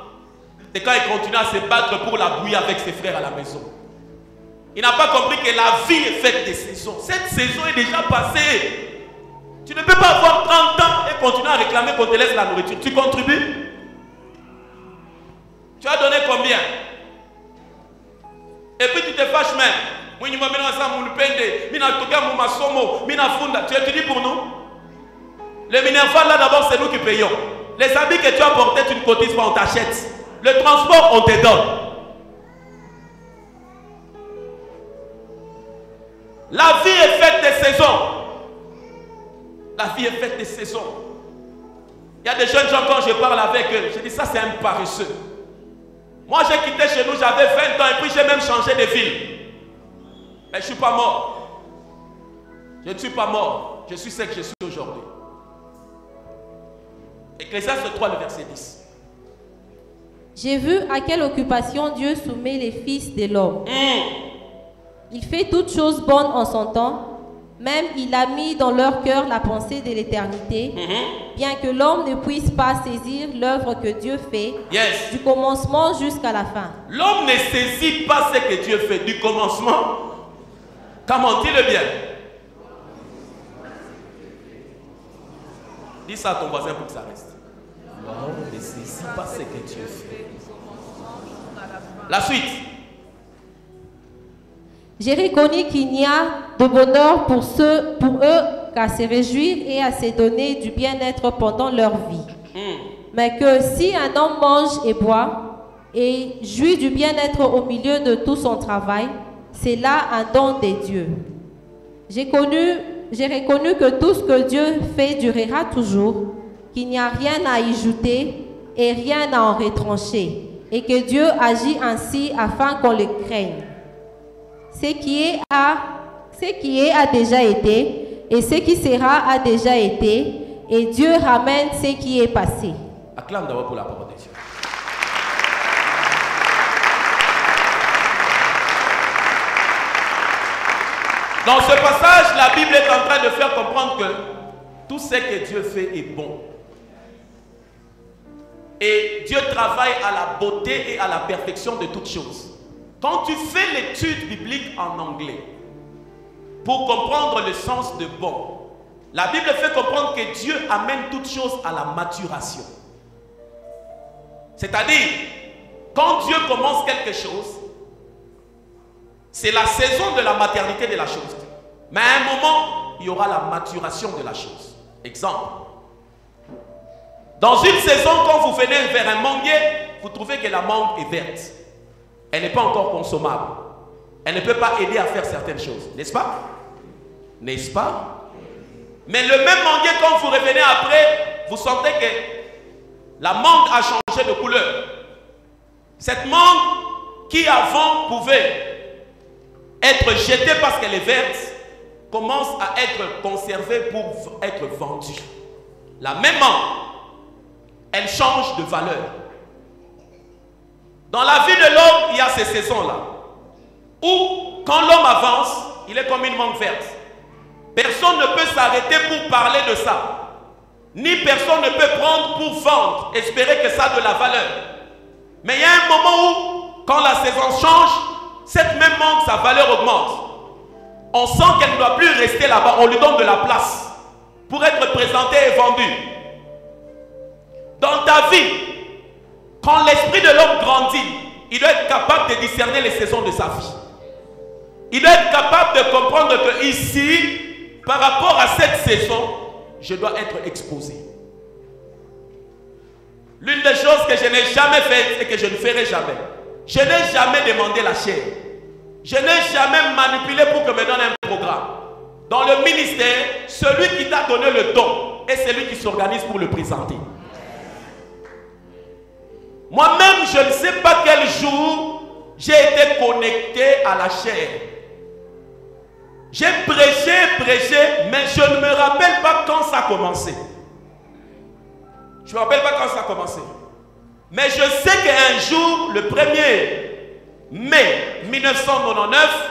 c'est quand il continue à se battre pour la bouillie avec ses frères à la maison. Il n'a pas compris que la vie est faite de saisons. Cette saison est déjà passée. Tu ne peux pas avoir 30 ans et continuer à réclamer qu'on te laisse la nourriture. Tu contribues? Tu as donné combien? Et puis tu te fâches même. Tu étudies pour nous? Le Minerval là d'abord c'est nous qui payons. Les habits que tu as portés, tu ne cotises pas, on t'achète. Le transport, on te donne. La vie est faite de saisons. La vie est faite de saisons. Il y a des jeunes gens, quand je parle avec eux, je dis ça c'est un paresseux. Moi j'ai quitté chez nous, j'avais 20 ans et puis j'ai même changé de ville. Mais je ne suis pas mort. Je ne suis pas mort. Je suis ce que je suis aujourd'hui. Ecclésiaste 3, le verset 10. J'ai vu à quelle occupation Dieu soumet les fils de l'homme. Il fait toutes choses bonnes en son temps. Même il a mis dans leur cœur la pensée de l'éternité. Bien que l'homme ne puisse pas saisir l'œuvre que Dieu fait, du commencement jusqu'à la fin. L'homme ne saisit pas ce que Dieu fait du commencement. Comment? Dis-le bien. Dis ça à ton voisin pour que ça reste. L'homme ne saisit pas ce que Dieu fait. La suite. J'ai reconnu qu'il n'y a de bonheur pour eux qu'à se réjouir et à se donner du bien-être pendant leur vie. Mais que si un homme mange et boit et jouit du bien-être au milieu de tout son travail, c'est là un don de Dieu. J'ai reconnu que tout ce que Dieu fait durera toujours, qu'il n'y a rien à y ajouter et rien à en retrancher, et que Dieu agit ainsi afin qu'on le craigne. Ce qui est a déjà été, et ce qui sera a déjà été, et Dieu ramène ce qui est passé. Acclame d'abord pour la parole de Dieu. Dans ce passage, la Bible est en train de faire comprendre que tout ce que Dieu fait est bon. Et Dieu travaille à la beauté et à la perfection de toutes choses. Quand tu fais l'étude biblique en anglais, pour comprendre le sens de bon, la Bible fait comprendre que Dieu amène toutes choses à la maturation. C'est-à-dire, quand Dieu commence quelque chose, c'est la saison de la maternité de la chose. Mais à un moment, il y aura la maturation de la chose. Exemple. Dans une saison, quand vous venez vers un manguier, vous trouvez que la mangue est verte. Elle n'est pas encore consommable. Elle ne peut pas aider à faire certaines choses. N'est-ce pas? N'est-ce pas? Mais le même manguier, quand vous revenez après, vous sentez que la mangue a changé de couleur. Cette mangue qui avant pouvait être jetée parce qu'elle est verte, commence à être conservée pour être vendue. La même mangue, elle change de valeur. Dans la vie de l'homme, il y a ces saisons-là, où quand l'homme avance, il est comme une mangue verte. Personne ne peut s'arrêter pour parler de ça. Ni personne ne peut prendre pour vendre, espérer que ça a de la valeur. Mais il y a un moment où, quand la saison change, cette même mangue, sa valeur augmente. On sent qu'elle ne doit plus rester là-bas, on lui donne de la place pour être présentée et vendue. Dans ta vie, quand l'esprit de l'homme grandit, il doit être capable de discerner les saisons de sa vie. Il doit être capable de comprendre que ici, par rapport à cette saison, je dois être exposé. L'une des choses que je n'ai jamais faites et que je ne ferai jamais, je n'ai jamais demandé la chair. Je n'ai jamais manipulé pour que me donne un programme. Dans le ministère, celui qui t'a donné le don est celui qui s'organise pour le présenter. Moi-même, je ne sais pas quel jour j'ai été connecté à la chair. J'ai prêché, mais je ne me rappelle pas quand ça a commencé. Je ne me rappelle pas quand ça a commencé. Mais je sais qu'un jour, le 1er mai 1999,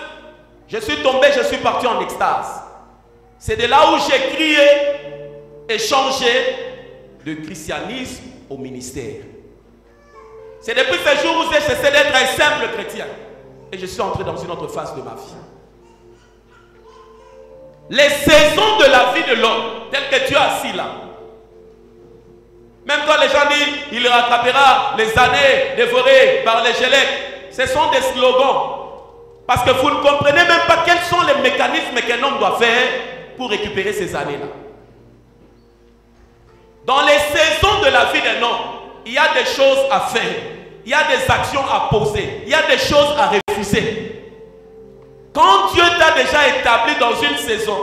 je suis tombé, je suis parti en extase. C'est de là où j'ai crié et changé de christianisme au ministère. C'est depuis ce jour où j'ai cessé d'être un simple chrétien et je suis entré dans une autre phase de ma vie. Les saisons de la vie de l'homme, telles que Dieu a assis là. Même quand les gens disent il rattrapera les années dévorées par les gélèques, ce sont des slogans. Parce que vous ne comprenez même pas quels sont les mécanismes qu'un homme doit faire pour récupérer ces années-là. Dans les saisons de la vie d'un homme, il y a des choses à faire, il y a des actions à poser, il y a des choses à refuser. Quand Dieu t'a déjà établi dans une saison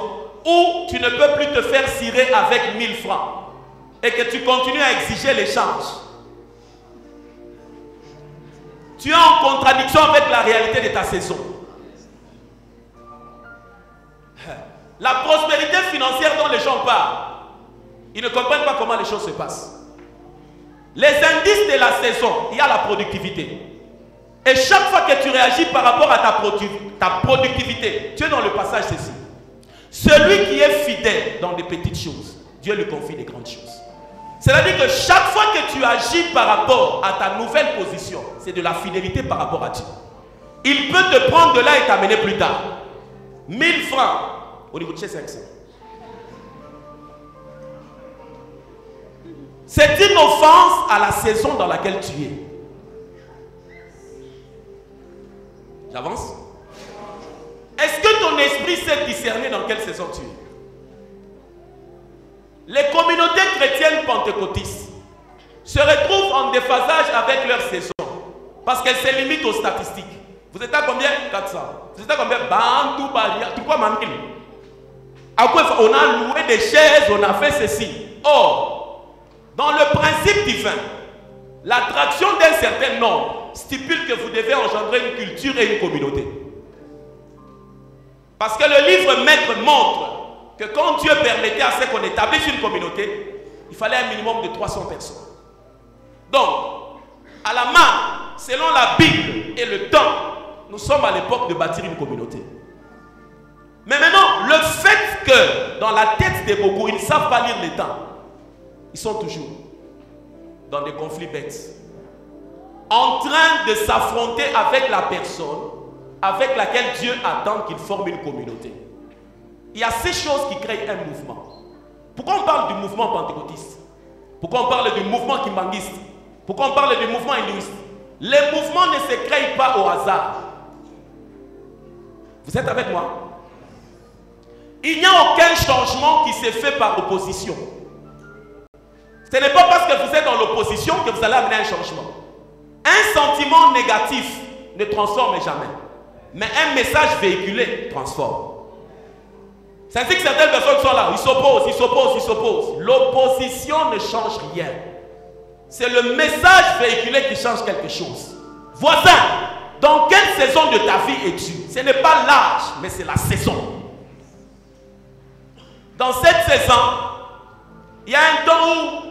où tu ne peux plus te faire cirer avec 1000 francs et que tu continues à exiger l'échange, tu es en contradiction avec la réalité de ta saison. La prospérité financière dont les gens parlent, ils ne comprennent pas comment les choses se passent. Les indices de la saison, il y a la productivité. Et chaque fois que tu réagis par rapport à ta productivité, tu es dans le passage ceci. Celui qui est fidèle dans les petites choses, Dieu lui confie des grandes choses. C'est-à-dire que chaque fois que tu agis par rapport à ta nouvelle position, c'est de la fidélité par rapport à Dieu. Il peut te prendre de là et t'amener plus tard. 1000 francs au niveau de chez 500. C'est une offense à la saison dans laquelle tu es. J'avance. Est-ce que ton esprit sait discerner dans quelle saison tu es? Les communautés chrétiennes pentecôtistes se retrouvent en déphasage avec leur saison parce qu'elles se limitent aux statistiques. Vous êtes à combien? 400. Vous êtes à combien? Bantou, Baria, tu crois, mamie? On a loué des chaises, on a fait ceci. Or, dans le principe divin, l'attraction d'un certain nombre stipule que vous devez engendrer une culture et une communauté. Parce que le livre maître montre que quand Dieu permettait à ce qu'on établisse une communauté, il fallait un minimum de 300 personnes. Donc, à la main, selon la Bible et le temps, nous sommes à l'époque de bâtir une communauté. Mais maintenant, le fait que dans la tête de beaucoup, ils ne savent pas lire les temps, ils sont toujours dans des conflits bêtes, en train de s'affronter avec la personne avec laquelle Dieu attend qu'il forme une communauté. Il y a ces choses qui créent un mouvement. Pourquoi on parle du mouvement pentecôtiste? Pourquoi on parle du mouvement kimbanguiste? Pourquoi on parle du mouvement hindouiste? Les mouvements ne se créent pas au hasard. Vous êtes avec moi? Il n'y a aucun changement qui se fait par opposition. Ce n'est pas parce que vous êtes dans l'opposition que vous allez amener un changement. Un sentiment négatif ne transforme jamais. Mais un message véhiculé transforme. Ça veut dire que certaines personnes sont là, ils s'opposent, ils s'opposent, ils s'opposent. L'opposition ne change rien. C'est le message véhiculé qui change quelque chose. Voisin, dans quelle saison de ta vie es-tu? Ce n'est pas l'âge, mais c'est la saison. Dans cette saison, il y a un temps où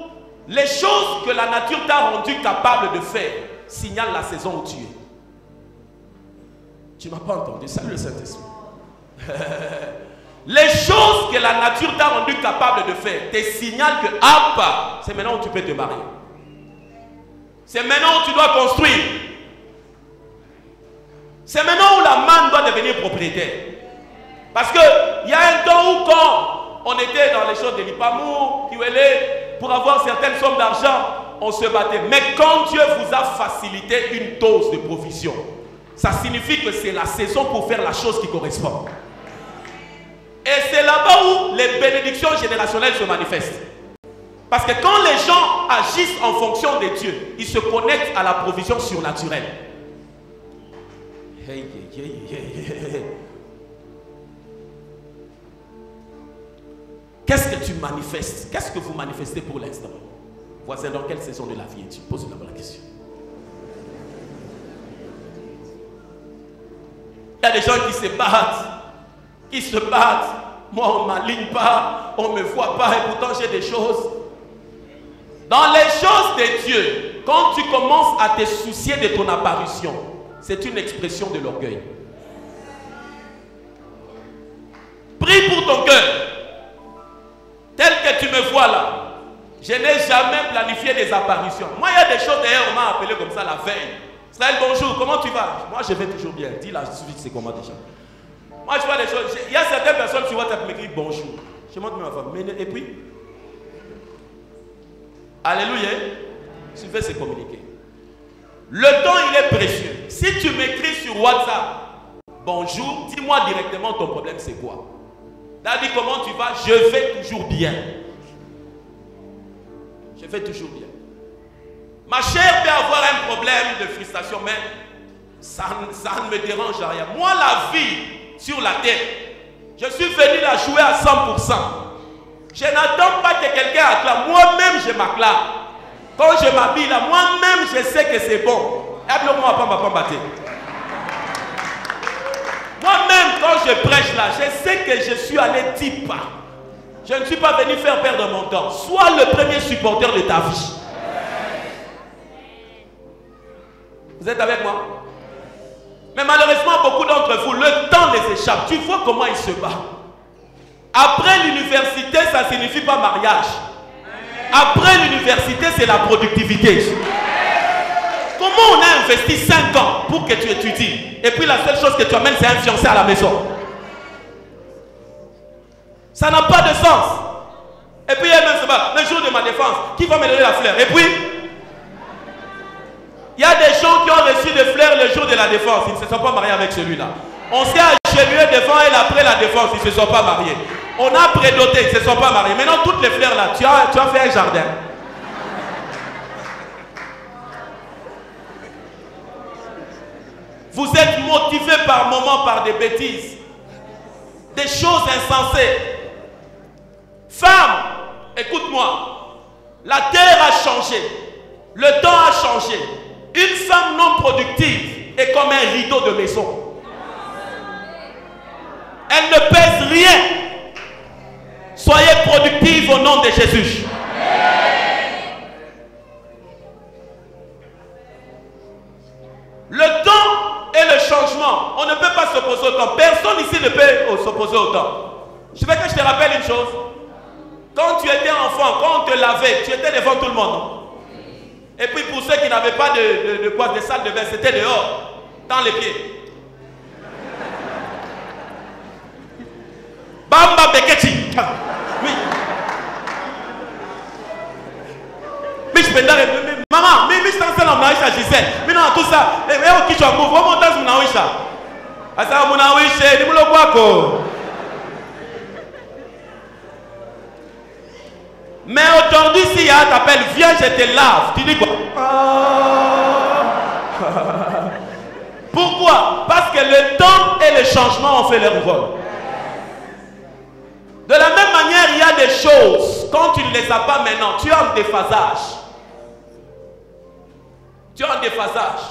les choses que la nature t'a rendu capable de faire signalent la saison où tu es. Tu ne m'as pas entendu, salut le Saint-Esprit. Les choses que la nature t'a rendu capable de faire te signalent que c'est maintenant où tu peux te marier. C'est maintenant où tu dois construire. C'est maintenant où la manne doit devenir propriétaire. Parce qu'il y a un temps où quand on était dans les choses de l'Ipamou, pour avoir certaines sommes d'argent, on se battait. Mais quand Dieu vous a facilité une dose de provision, ça signifie que c'est la saison pour faire la chose qui correspond. Et c'est là-bas où les bénédictions générationnelles se manifestent. Parce que quand les gens agissent en fonction de Dieu, ils se connectent à la provision surnaturelle. Qu'est-ce que tu manifestes? Qu'est-ce que vous manifestez pour l'instant? Voisin, dans quelle saison de la vie es-tu? Pose la question. Il y a des gens qui se battent, Moi, on ne m'aligne pas, on ne me voit pas, et pourtant j'ai des choses. Dans les choses de Dieu, quand tu commences à te soucier de ton apparition, c'est une expression de l'orgueil. Prie pour ton cœur. Tel que tu me vois là, je n'ai jamais planifié des apparitions. Moi, il y a des choses d'ailleurs, on m'a appelé comme ça la veille. Israël, bonjour, comment tu vas? Moi, je vais toujours bien. Dis la suite, c'est comment déjà? Moi, je vois des choses. Il y a certaines personnes qui m'écrivent bonjour. Je montre ma femme. Et puis, alléluia, ce qu'il fait, c'est communiquer. Le temps, il est précieux. Si tu m'écris sur WhatsApp, bonjour, dis-moi directement ton problème, c'est quoi? T'as dit comment tu vas? Je vais toujours bien. Je vais toujours bien. Ma chère peut avoir un problème de frustration, mais ça ne me dérange rien. Moi, la vie sur la terre, je suis venu la jouer à 100%. Je n'attends pas que quelqu'un acclame. Moi-même, je m'acclame. Quand je m'habille là, moi-même, je sais que c'est bon. Moi-même, quand je prêche là, je sais que je suis allé 10 pas. Je ne suis pas venu faire perdre mon temps. Sois le premier supporter de ta vie. Vous êtes avec moi? Mais malheureusement, beaucoup d'entre vous, le temps les échappe. Tu vois comment ils se battent. Après l'université, ça ne signifie pas mariage. Après l'université, c'est la productivité. Comment on a investi 5 ans pour que tu étudies? Et puis la seule chose que tu amènes, c'est un fiancé à la maison. Ça n'a pas de sens. Et puis elle-même se bat. Le jour de ma défense, qui va me donner la fleur? Et puis, il y a des gens qui ont reçu des fleurs le jour de la défense. Ils ne se sont pas mariés avec celui-là. On s'est agenouillé devant elle après la défense, ils ne se sont pas mariés. On a prédoté, ils ne se sont pas mariés. Maintenant, toutes les fleurs là, tu as fait un jardin. Vous êtes motivés par moments par des bêtises, des choses insensées. Femme, écoute-moi, la terre a changé, le temps a changé. Une femme non productive est comme un rideau de maison. Elle ne pèse rien. Soyez productifs au nom de Jésus. Le temps et le changement, on ne peut pas s'opposer au temps. Personne ici ne peut s'opposer au temps. Je veux que je te rappelle une chose. Quand tu étais enfant, quand on te lavait, tu étais devant tout le monde. Non? Et puis pour ceux qui n'avaient pas de salle de bain, c'était dehors, dans les pieds. Bamba Beketi. Oui. Maman, mais je t'en sais l'emnaïcha Gisèle. Mais non, tout ça. Mais au qui tu as mouru, comment t'as l'emnaïcha? Asa l'emnaïcha, dis-moi le quoi. Mais aujourd'hui, si Yah t'appelle, viens, je te lave. Tu dis quoi? Pourquoi? Parce que le temps et le changement ont fait leur rôle. De la même manière, il y a des choses, quand tu ne les as pas maintenant, tu es en déphasage. Tu es en déphasage.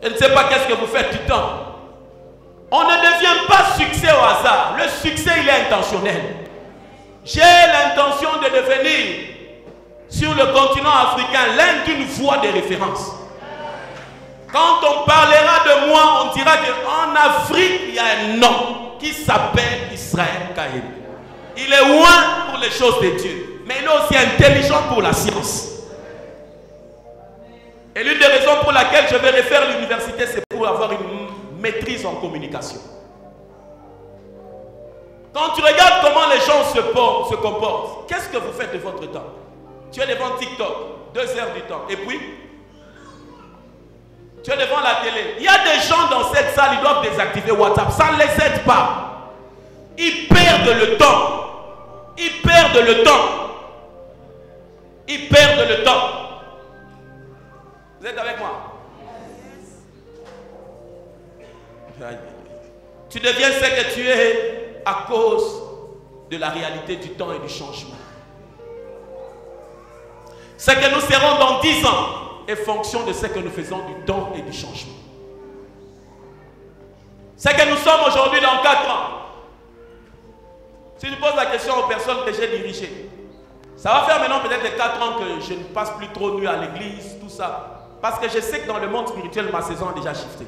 Je ne sais pas qu'est-ce que vous faites du temps. On ne devient pas succès au hasard. Le succès, il est intentionnel. J'ai l'intention de devenir, sur le continent africain, l'un d'une voie de référence. Quand on parlera de moi, on dira qu'en Afrique, il y a un homme qui s'appelle Israël Kahil. Il est loin pour les choses de Dieu, mais il est aussi intelligent pour la science. Et l'une des raisons pour laquelle je vais refaire l'université, c'est pour avoir une maîtrise en communication. Quand tu regardes comment les gens se comportent, qu'est-ce que vous faites de votre temps? Tu es devant TikTok, 2 heures du temps, et puis tu es devant la télé. Il y a des gens dans cette salle, ils doivent désactiver WhatsApp. Ça ne les aide pas. Ils perdent le temps. Ils perdent le temps. Ils perdent le temps. Vous êtes avec moi? Tu deviens ce que tu es à cause de la réalité du temps et du changement. Ce que nous serons dans 10 ans est fonction de ce que nous faisons du temps et du changement. Ce que nous sommes aujourd'hui dans 4 ans. Si je pose la question aux personnes que j'ai dirigées, ça va faire maintenant peut-être 4 ans que je ne passe plus trop nu à l'église, tout ça. Parce que je sais que dans le monde spirituel, ma saison a déjà shifté.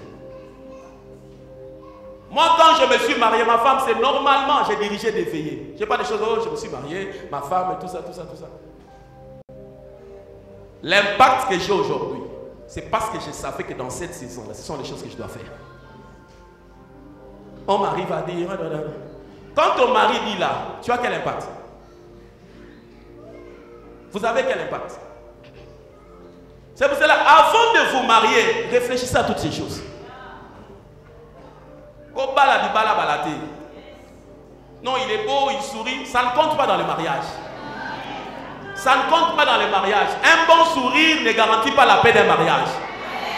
Moi, quand je me suis marié, ma femme, c'est normalement, j'ai dirigé des veillées. Je n'ai pas des choses, oh, je me suis marié, ma femme, et tout ça, tout ça, tout ça. L'impact que j'ai aujourd'hui, c'est parce que je savais que dans cette saison-là, ce sont les choses que je dois faire. On m'arrive à dire, quand ton mari dit là, tu as quel impact? Vous avez quel impact? C'est pour cela, avant de vous marier, réfléchissez à toutes ces choses. Non, il est beau, il sourit, ça ne compte pas dans le mariage. Ça ne compte pas dans le mariage. Un bon sourire ne garantit pas la paix d'un mariage.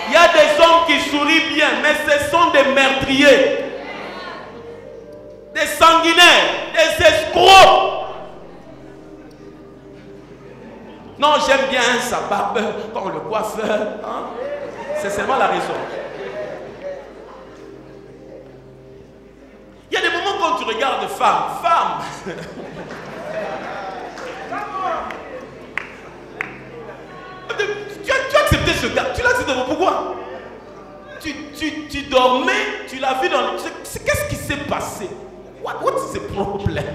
Il y a des hommes qui sourient bien, mais ce sont des meurtriers, des sanguinaires, des escrocs. Non, j'aime bien sa barbe quand le coiffeur. Hein? C'est seulement la raison. Il y a des moments quand tu regardes femme. Tu as accepté ce gars, tu l'as dit de pourquoi? Tu dormais, tu l'as vu dans le... Qu'est-ce qui s'est passé? What is the problem?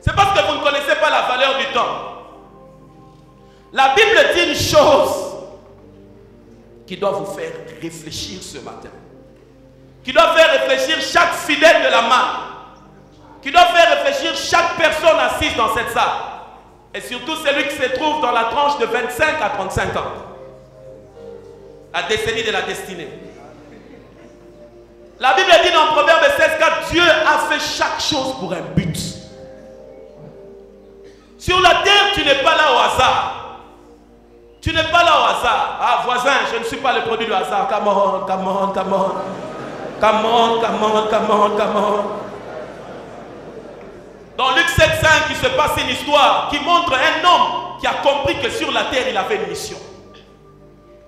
C'est parce que vous ne connaissez pas la valeur du temps. La Bible dit une chose qui doit vous faire réfléchir ce matin, qui doit faire réfléchir chaque fidèle de la main, qui doit faire réfléchir chaque personne assise dans cette salle. Et surtout celui qui se trouve dans la tranche de 25 à 35 ans. La décennie de la destinée. La Bible dit dans Proverbe 16:4, Dieu a fait chaque chose pour un but. Sur la terre, tu n'es pas là au hasard. Tu n'es pas là au hasard. Ah, voisin, je ne suis pas le produit du hasard. Come on, come on, come on. Come on, come on, come on, come on. Dans Luc 7:5, il se passe une histoire qui montre un homme qui a compris que sur la terre, il avait une mission.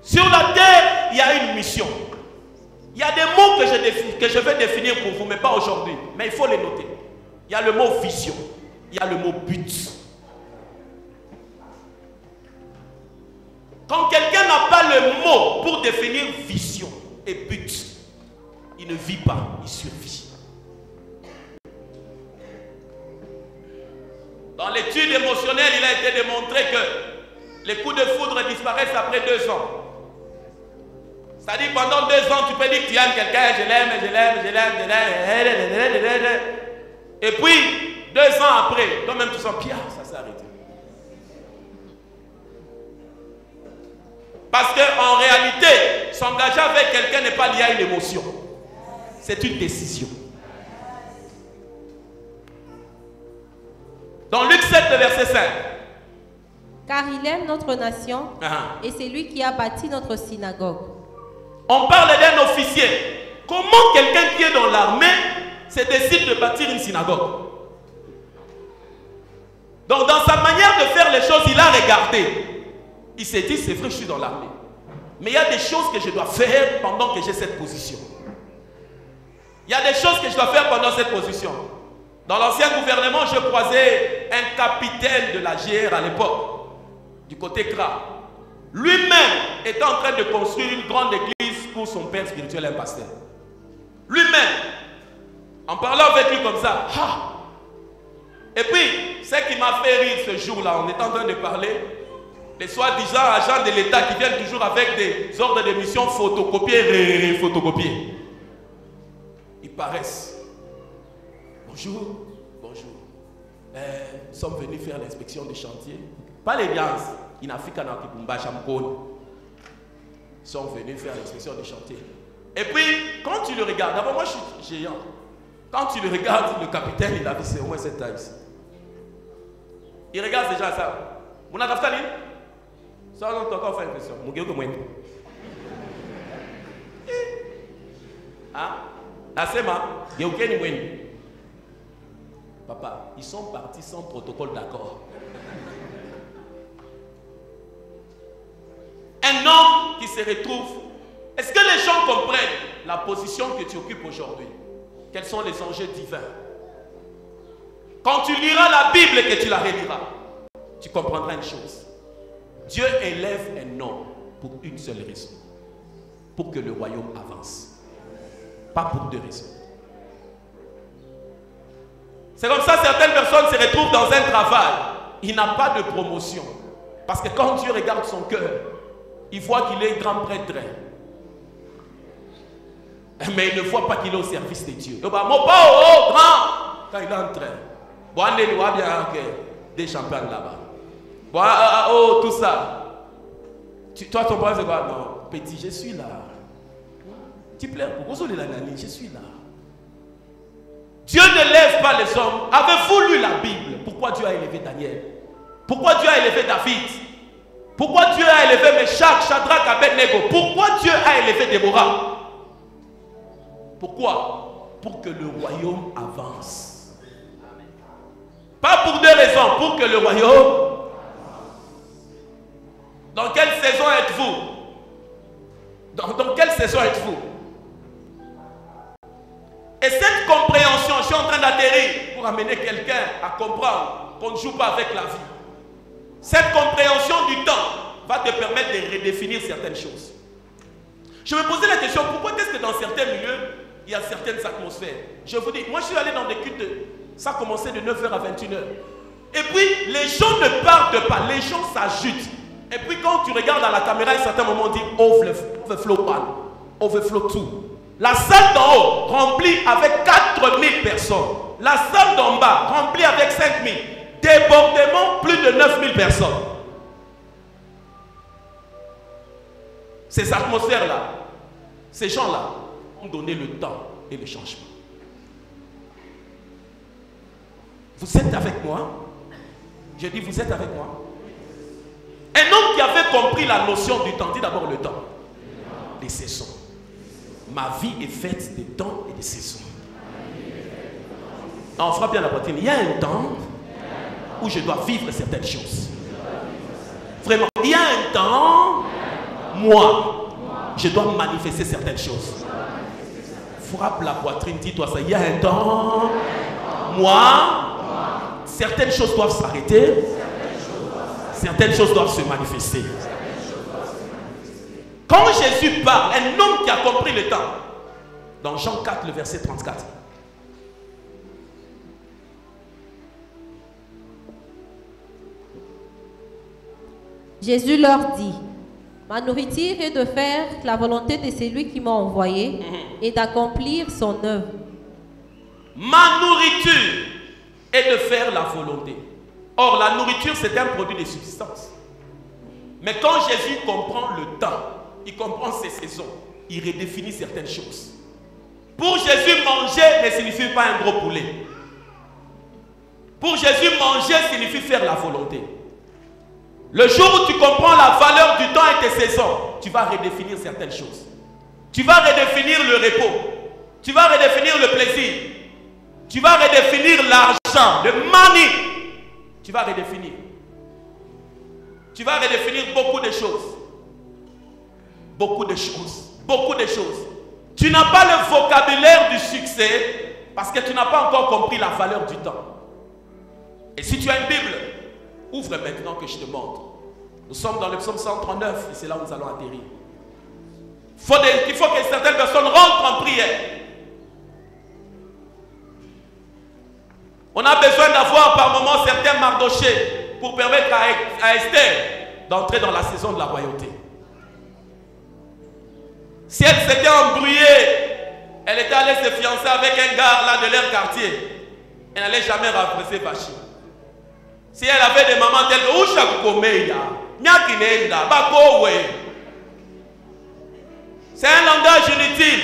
Sur la terre, il y a une mission. Il y a des mots que je vais définir pour vous, mais pas aujourd'hui. Mais il faut les noter. Il y a le mot vision. Il y a le mot but. Quand quelqu'un n'a pas le mot pour définir vision et but, il ne vit pas, il survit. Dans l'étude émotionnelle, il a été démontré que les coups de foudre disparaissent après 2 ans. C'est-à-dire pendant 2 ans, tu peux dire que tu aimes quelqu'un, je l'aime, je l'aime, je l'aime, je l'aime. Et puis, 2 ans après, toi-même tu sens, pia, ça s'est arrêté. Parce qu'en réalité, s'engager avec quelqu'un n'est pas lié à une émotion. C'est une décision. Dans Luc 7, verset 5. Car il aime notre nation et c'est lui qui a bâti notre synagogue. On parle d'un officier. Comment quelqu'un qui est dans l'armée se décide de bâtir une synagogue? Donc dans sa manière de faire les choses, il a regardé. Il s'est dit, c'est vrai, je suis dans l'armée. Mais il y a des choses que je dois faire pendant que j'ai cette position. Il y a des choses que je dois faire pendant cette position. Dans l'ancien gouvernement, je croisais un capitaine de la GR à l'époque, du côté CRA. Lui-même était en train de construire une grande église pour son père spirituel, un pasteur. Lui-même, en parlant avec lui comme ça. Ah. Et puis, ce qui m'a fait rire ce jour-là, on était en train de parler, les soi-disant agents de l'État qui viennent toujours avec des ordres de mission photocopiés, photocopiés. Ils paraissent. Bonjour, bonjour. Nous sommes venus faire l'inspection des chantiers. Pas les liens. Ils sont venus faire l'inspection des chantiers. Et puis, quand tu le regardes, d'abord moi je suis géant. Quand tu le regardes, le capitaine, il a vu c'est au moins cette taille ici. Il regarde ces gens ça. Vous n'avez pas dit? Ça n'a pas encore fait l'impression. Mon gars, comment la sema, il y a aucun moyen. Papa, ils sont partis sans protocole d'accord. Un homme qui se retrouve. Est-ce que les gens comprennent la position que tu occupes aujourd'hui? Quels sont les enjeux divins? Quand tu liras la Bible et que tu la reliras, tu comprendras une chose. Dieu élève un homme pour une seule raison. Pour que le royaume avance. Pas pour 2 raisons. C'est comme ça que certaines personnes se retrouvent dans un travail. Il n'a pas de promotion. Parce que quand Dieu regarde son cœur, il voit qu'il est grand prêtre. Mais il ne voit pas qu'il est au service de Dieu. Mon papa, oh, grand, quand il entre, bon, il voit bien des champagnes là-bas. Bon, oh, tout ça. Toi, ton père, c'est quoi? Non, petit, je suis là. Tu pleures pour vous, je suis là. Dieu ne lève pas les hommes. Avez-vous lu la Bible? Pourquoi Dieu a élevé Daniel? Pourquoi Dieu a élevé David? Pourquoi Dieu a élevé Meshach, Shadrach, Abednego? Pourquoi Dieu a élevé Déborah? Pourquoi? Pour que le royaume avance. Pas pour 2 raisons, pour que le royaume. Dans quelle saison êtes-vous? Dans quelle saison êtes-vous? Et cette compréhension, je suis en train d'atterrir pour amener quelqu'un à comprendre qu'on ne joue pas avec la vie. Cette compréhension du temps va te permettre de redéfinir certaines choses. Je me posais la question, pourquoi est-ce que dans certains milieux, il y a certaines atmosphères? Je vous dis, moi je suis allé dans des cultes, ça commençait de 9h à 21h. Et puis, les gens ne partent pas, les gens s'agitent. Et puis quand tu regardes à la caméra, à un certain moment, on dit overflow one, overflow two. La salle d'en haut remplie avec 4000 personnes. La salle d'en bas remplie avec 5000. Débordement, plus de 9000 personnes. Ces atmosphères-là, ces gens-là ont donné le temps et le changement. Vous êtes avec moi? Je dis, vous êtes avec moi? Un homme qui avait compris la notion du temps, dis d'abord le temps. Les saisons. Ma vie est faite de temps et de saisons. Non, on fera bien la poitrine. Il y a un temps où je dois vivre certaines choses. Vraiment, il y a un temps, moi, je dois manifester certaines choses. Frappe la poitrine, dis-toi ça. Il y a un temps, moi, certaines choses doivent s'arrêter, certaines choses doivent se manifester. Quand Jésus parle, un homme qui a compris le temps, dans Jean 4, le verset 34. Jésus leur dit, ma nourriture est de faire la volonté de celui qui m'a envoyé et d'accomplir son œuvre. Ma nourriture est de faire la volonté. Or, la nourriture, c'est un produit de subsistance. Mais quand Jésus comprend le temps, il comprend ses saisons, il redéfinit certaines choses. Pour Jésus, manger ne signifie pas un gros poulet. Pour Jésus, manger signifie faire la volonté. Le jour où tu comprends la valeur du temps et tes saisons, tu vas redéfinir certaines choses. Tu vas redéfinir le repos. Tu vas redéfinir le plaisir. Tu vas redéfinir l'argent, le money. Tu vas redéfinir. Tu vas redéfinir beaucoup de choses. Beaucoup de choses. Beaucoup de choses. Tu n'as pas le vocabulaire du succès parce que tu n'as pas encore compris la valeur du temps. Et si tu as une Bible, ouvre maintenant que je te montre. Nous sommes dans le psaume 139 et c'est là où nous allons atterrir. Il faut que certaines personnes rentrent en prière. On a besoin d'avoir par moments certains mardochés pour permettre à Esther d'entrer dans la saison de la royauté. Si elle s'était embrouillée, elle était allée se fiancer avec un gars là de leur quartier, elle n'allait jamais rapprocher Vachi. Si elle avait des mamans telles que c'est un langage inutile.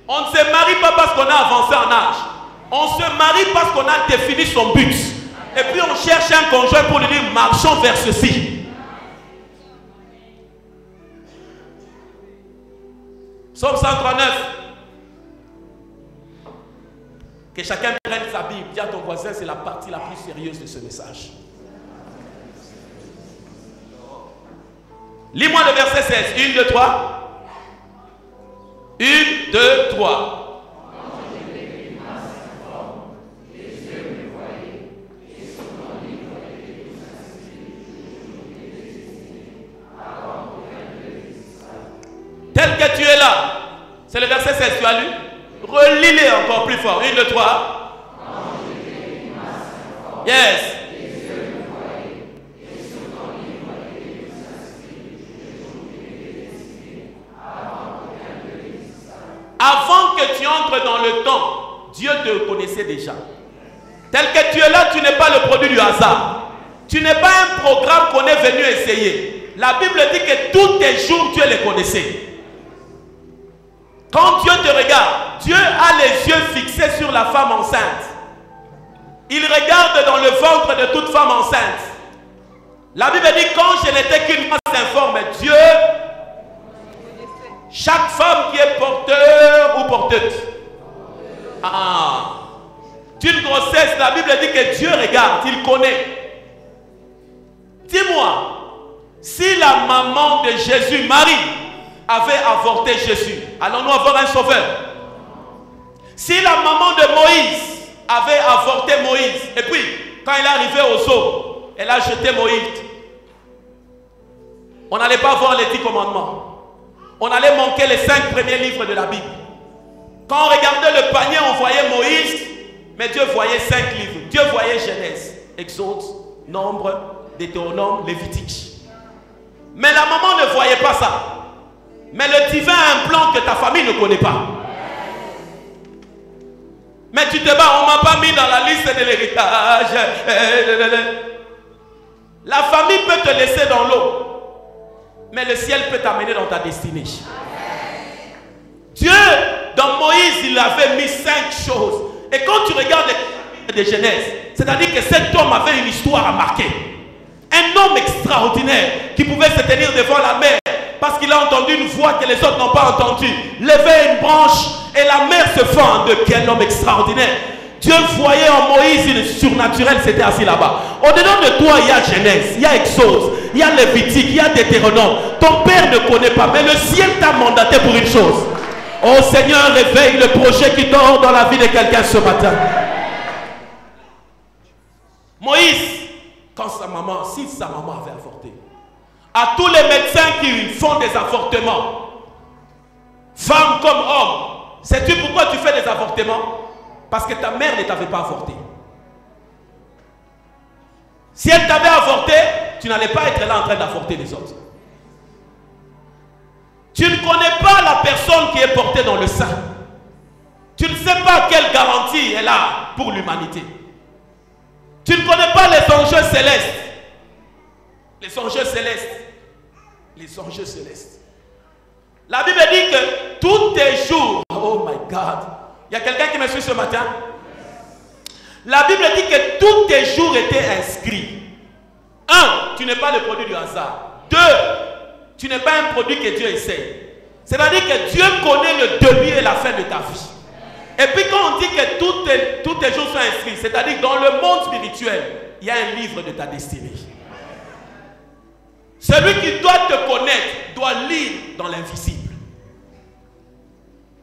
On ne se marie pas parce qu'on a avancé en âge. On se marie parce qu'on a défini son but. Et puis on cherche un conjoint pour lui dire marchons vers ceci. Psaume 139. Que chacun prenne sa Bible. Dis à ton voisin, c'est la partie la plus sérieuse de ce message. Lis-moi le verset 16. 1, 2, 3. 1, 2, 3. Tel que tu es là. C'est le verset 16, tu as lu? Relis-les encore plus fort. 1, 2, 3. Yes. Avant que tu entres dans le temps, Dieu te connaissait déjà. Tel que tu es là, tu n'es pas le produit du hasard. Tu n'es pas un programme qu'on est venu essayer. La Bible dit que tous tes jours, Dieu les connaissait. Quand Dieu te regarde, Dieu a les yeux fixés sur la femme enceinte. Il regarde dans le ventre de toute femme enceinte. La Bible dit, quand je n'étais qu'une masse informe, Dieu, chaque femme qui est porteur ou porteuse, d'une grossesse, la Bible dit que Dieu regarde, il connaît. Dis-moi, si la maman de Jésus, Marie, avait avorté Jésus, allons-nous avoir un sauveur? Si la maman de Moïse avait avorté Moïse, et puis quand il est arrivé aux eaux, elle a jeté Moïse, on n'allait pas voir les 10 commandements. On allait manquer les 5 premiers livres de la Bible. Quand on regardait le panier, on voyait Moïse, mais Dieu voyait 5 livres. Dieu voyait Genèse, Exode, Nombre, Deutéronome, Lévitique. Mais la maman ne voyait pas ça. Mais le divin a un plan que ta famille ne connaît pas. Mais tu te bats, on ne m'a pas mis dans la liste de l'héritage. La famille peut te laisser dans l'eau, mais le ciel peut t'amener dans ta destinée. Dieu, dans Moïse, il avait mis 5 choses. Et quand tu regardes les de Genèse, c'est-à-dire que cet homme avait une histoire à marquer. Un homme extraordinaire qui pouvait se tenir devant la mer parce qu'il a entendu une voix que les autres n'ont pas entendue. Lever une branche et la mer se fend. De quel homme extraordinaire. Dieu voyait en Moïse une surnaturel, c'était assis là-bas. Au-dedans de toi, il y a Genèse, il y a Exode, il y a Lévitique, il y a Deutéronome. Ton père ne connaît pas, mais le ciel t'a mandaté pour une chose. Oh Seigneur, réveille le projet qui dort dans la vie de quelqu'un ce matin. Moïse, quand sa maman, si sa maman avait avorté, à tous les médecins qui font des avortements, femmes comme hommes, sais-tu pourquoi tu fais des avortements? Parce que ta mère ne t'avait pas avorté. Si elle t'avait avorté, tu n'allais pas être là en train d'avorter les autres. Tu ne connais pas la personne qui est portée dans le sein. Tu ne sais pas quelle garantie elle a pour l'humanité. Tu ne connais pas les enjeux célestes. Les enjeux célestes. Les enjeux célestes. La Bible dit que tous tes jours, oh my God, il y a quelqu'un qui me suit ce matin? La Bible dit que tous tes jours étaient inscrits. 1, tu n'es pas le produit du hasard. 2, tu n'es pas un produit que Dieu essaie. C'est-à-dire que Dieu connaît le début et la fin de ta vie. Et puis quand on dit que tous tes jours sont inscrits, c'est-à-dire que dans le monde spirituel, il y a un livre de ta destinée. Celui qui doit te connaître doit lire dans l'invisible.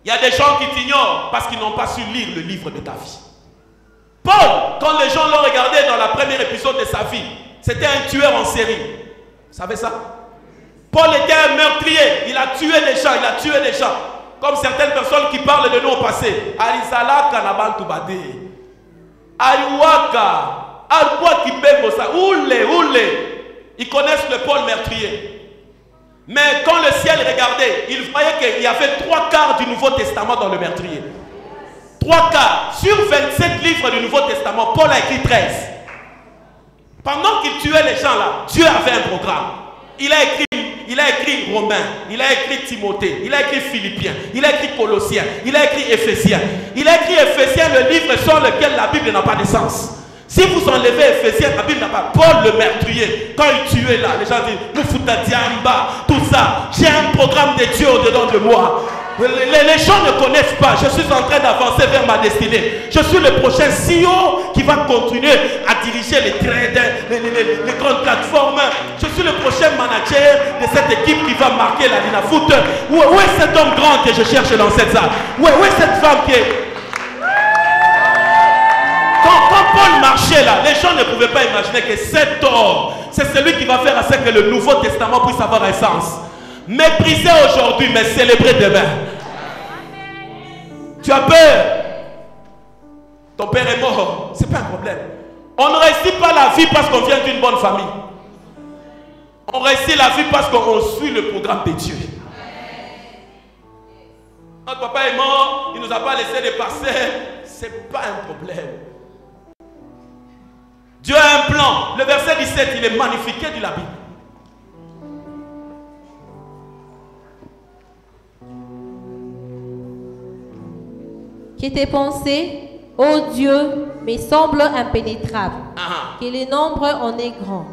Il y a des gens qui t'ignorent parce qu'ils n'ont pas su lire le livre de ta vie. Paul, quand les gens l'ont regardé dans la première épisode de sa vie, c'était un tueur en série. Vous savez ça? Paul était un meurtrier. Il a tué les gens, il a tué les gens. Comme certaines personnes qui parlent de nous au passé. Arizala Kanabantu Bade. Ayuaka. Alwa Kibengosa. Oule. Ils connaissent le Paul meurtrier. Mais quand le ciel regardait, il voyait qu'il y avait 3/4 du Nouveau Testament dans le meurtrier. 3/4. Sur 27 livres du Nouveau Testament, Paul a écrit 13. Pendant qu'il tuait les gens là, Dieu avait un programme. Il a écrit Romains, il a écrit Timothée, il a écrit Philippiens, il a écrit Colossiens, il a écrit Éphésiens. Il a écrit Éphésiens, le livre sur lequel la Bible n'a pas de sens. Si vous enlevez Éphésiens, la Bible n'a pas. Paul le meurtrier, quand il tuait là, les gens disent Moufuta Diamba, tout ça. J'ai un programme de Dieu au-dedans de moi. Les gens ne connaissent pas. Je suis en train d'avancer vers ma destinée. Je suis le prochain CEO qui va continuer à diriger les traders, les grandes plateformes. Je suis le prochain manager de cette équipe qui va marquer la ligne à foot. Où est cet homme grand que je cherche dans cette salle? Où est cette femme qui est... Quand Paul marchait là, les gens ne pouvaient pas imaginer que cet homme, c'est celui qui va faire à ce que le Nouveau Testament puisse avoir un sens. Méprisé aujourd'hui, mais célébré demain. Tu as peur. Ton père est mort. Ce n'est pas un problème. On ne réussit pas la vie parce qu'on vient d'une bonne famille. On réussit la vie parce qu'on suit le programme de Dieu. Notre papa est mort, il ne nous a pas laissé des parcelles. Ce n'est pas un problème. Dieu a un plan. Le verset 17, il est magnifique de la Bible. Que tes pensées, ô Dieu, me semblent impénétrables. Que le nombre en est grand.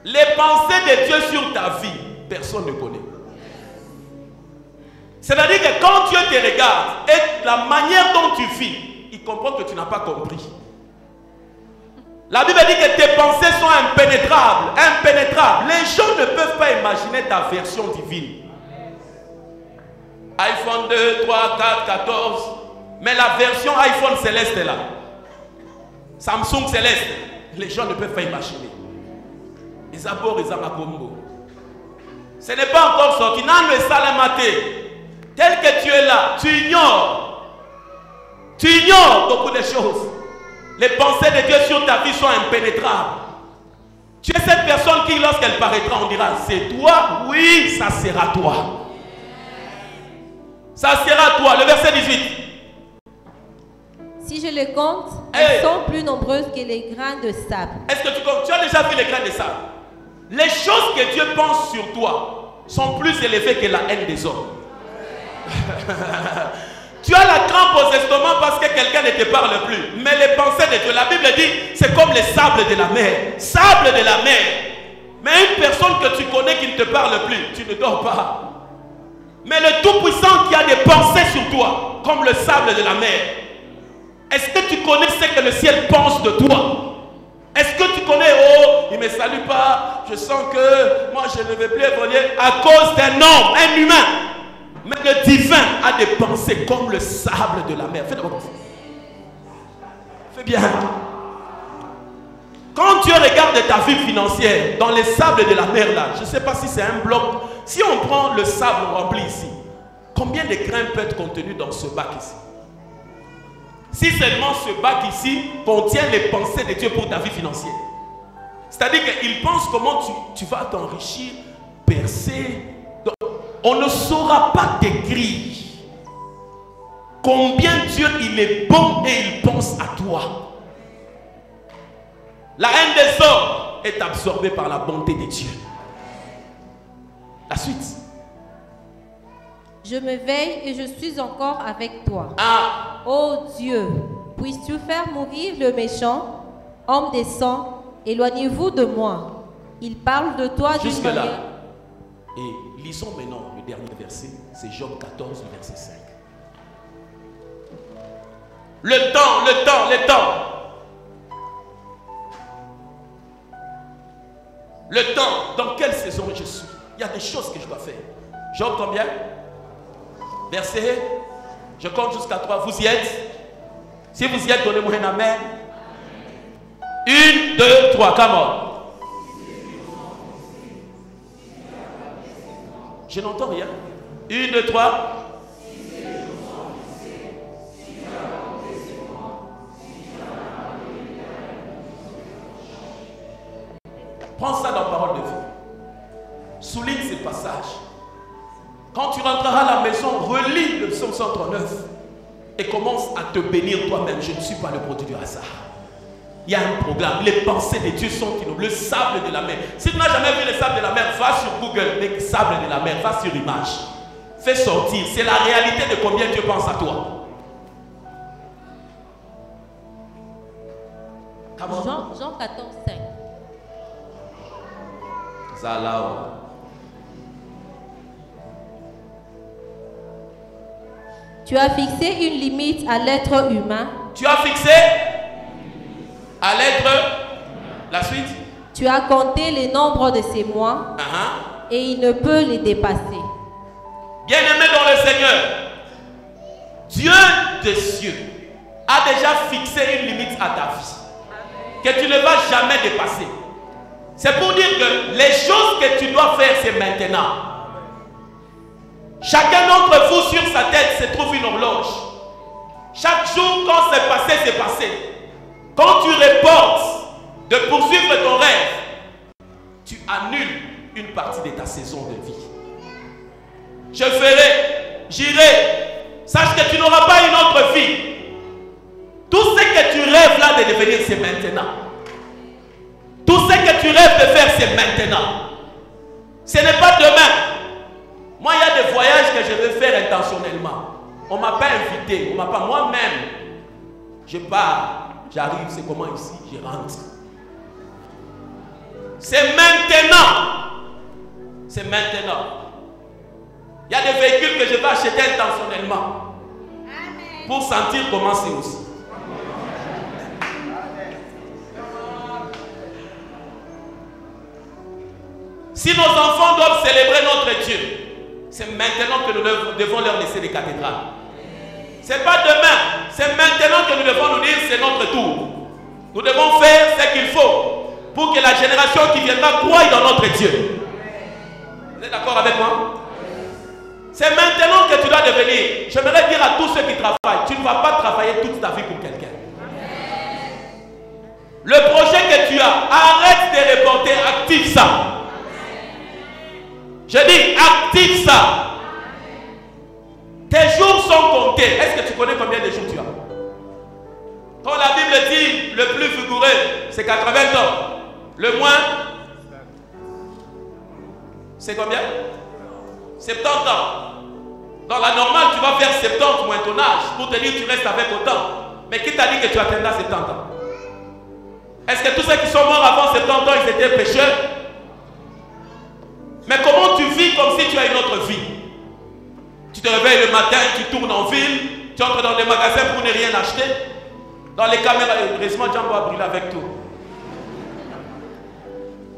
Les pensées de Dieu sur ta vie, personne ne connaît. C'est-à-dire que quand Dieu te regarde et la manière dont tu vis, il comprend que tu n'as pas compris. La Bible dit que tes pensées sont impénétrables. Impénétrables. Les gens ne peuvent pas imaginer ta version divine. iPhone 2, 3, 4, 14. Mais la version iPhone céleste est là. Samsung céleste. Les gens ne peuvent pas imaginer. Isabor et Zamakombo. Ce n'est pas encore sorti. Non, le salamate. Tel que tu es là, tu ignores. Tu ignores beaucoup de choses. Les pensées de Dieu sur ta vie sont impénétrables. Tu es cette personne qui, lorsqu'elle paraîtra, on dira, c'est toi? Oui, ça sera toi. Ça sera toi. Le verset 18. Si je les compte, Hey. elles sont plus nombreuses que les grains de sable. Est-ce que tu as déjà vu les grains de sable? Les choses que Dieu pense sur toi sont plus élevées que la haine des hommes. Tu as la crampe aux estomacs parce que quelqu'un ne te parle plus. Mais les pensées de Dieu, la Bible dit, c'est comme les sables de la mer. Sable de la mer. Mais une personne que tu connais qui ne te parle plus, tu ne dors pas. Mais le Tout-Puissant qui a des pensées sur toi, comme le sable de la mer. Est-ce que tu connais ce que le ciel pense de toi? Est-ce que tu connais, oh, il ne me salue pas, je sens que moi je ne vais plus évoluer à cause d'un homme, un humain. Mais le divin a des pensées comme le sable de la mer. Fais d'abord. Fais bien. Quand Dieu regarde ta vie financière dans les sables de la mer là, je ne sais pas si c'est un bloc. Si on prend le sable rempli ici, combien de grains peut être contenu dans ce bac ici? Si seulement ce bac ici contient les pensées de Dieu pour ta vie financière. C'est-à-dire qu'il pense comment tu vas t'enrichir, percer. Donc, on ne saura pas t'écrire combien Dieu il est bon et il pense à toi. La haine des hommes est absorbée par la bonté de Dieu. La suite. Je me veille et je suis encore avec toi. Ah. Ô Dieu, puisses-tu faire mourir le méchant, homme des sangs, éloignez-vous de moi. Il parle de toi d'une jusque là. manière... Et lisons maintenant le dernier verset, c'est Job 14, verset 5. Le temps. Le temps, dans quelle saison je suis? Il y a des choses que je dois faire. Job combien? Verset, je compte jusqu'à 3. Vous y êtes? Si vous y êtes, donnez-moi un amen. 1, 2, 3, come on. Je n'entends rien. 1, 2, 3. Prends ça dans la parole de vie. Souligne ces passages. Quand tu rentreras à la maison, relis le psaume 139 et commence à te bénir toi-même. Je ne suis pas le produit du hasard. Il y a un programme. Les pensées de Dieu sont innombrables. Le sable de la mer. Si tu n'as jamais vu le sable de la mer, va sur Google, les sables de la mer, va sur image. Fais sortir. C'est la réalité de combien Dieu pense à toi. Jean 14, 5. Ça là. Tu as fixé une limite à l'être humain. Tu as fixé à l'être. La suite. Tu as compté les nombres de ses mois et il ne peut les dépasser. Bien-aimé dans le Seigneur, Dieu des cieux a déjà fixé une limite à ta vie que tu ne vas jamais dépasser. C'est pour dire que les choses que tu dois faire, c'est maintenant. Chacun d'entre vous, sur sa tête, se trouve une horloge. Chaque jour, quand c'est passé, c'est passé. Quand tu reportes de poursuivre ton rêve, tu annules une partie de ta saison de vie. Je ferai, j'irai. Sache que tu n'auras pas une autre vie. Tout ce que tu rêves là de devenir, c'est maintenant. Tout ce que tu rêves de faire, c'est maintenant. Ce n'est pas demain. Moi, il y a des voyages que je veux faire intentionnellement. On ne m'a pas invité. On m'a pas moi-même. Je pars. J'arrive. C'est comment ici? Je rentre. C'est maintenant. C'est maintenant. Il y a des véhicules que je vais acheter intentionnellement. Pour sentir comment c'est aussi. Si nos enfants doivent célébrer notre Dieu, c'est maintenant que nous devons leur laisser des cathédrales. Ce n'est pas demain, c'est maintenant que nous devons nous dire c'est notre tour. Nous devons faire ce qu'il faut pour que la génération qui viendra croie dans notre Dieu. Vous êtes d'accord avec moi? C'est maintenant que tu dois devenir. J'aimerais dire à tous ceux qui travaillent, tu ne vas pas travailler toute ta vie pour quelqu'un. Le projet que tu as, arrête de reporter, active ça. Je dis, active ça. Tes jours sont comptés. Est-ce que tu connais combien de jours tu as? Quand la Bible dit le plus vigoureux, c'est 80 ans. Le moins, c'est combien? 70 ans. Dans la normale, tu vas faire 70 moins ton âge pour te dire que tu restes avec autant. Mais qui t'a dit que tu atteindras 70 ans? Est-ce que tous ceux qui sont morts avant 70 ans, ils étaient pécheurs? Mais comment tu vis comme si tu as une autre vie? Tu te réveilles le matin, tu tournes en ville, tu entres dans des magasins pour ne rien acheter. Dans les caméras, heureusement, Django a brûlé avec tout.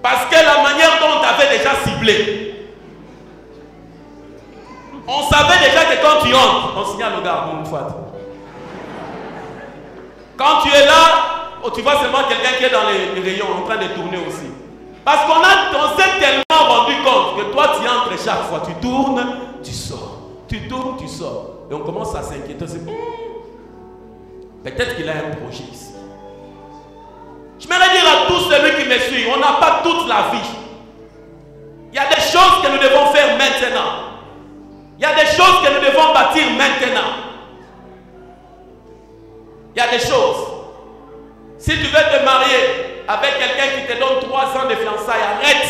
Parce que la manière dont on t'avait déjà ciblé, on savait déjà que quand tu entres, on signale au gars, mon fat. Quand tu es là, tu vois seulement quelqu'un qui est dans les rayons en train de tourner aussi. Parce on s'est tellement rendu compte que toi tu entres chaque fois, tu tournes, tu sors. Tu tournes, tu sors. Et on commence à s'inquiéter. Peut-être qu'il a un projet ici. Je m'aimerais dire à tous celui qui me suit, on n'a pas toute la vie. Il y a des choses que nous devons faire maintenant. Il y a des choses que nous devons bâtir maintenant. Il y a des choses. Si tu veux te marier avec quelqu'un qui te donne 3 ans de fiançailles, arrête.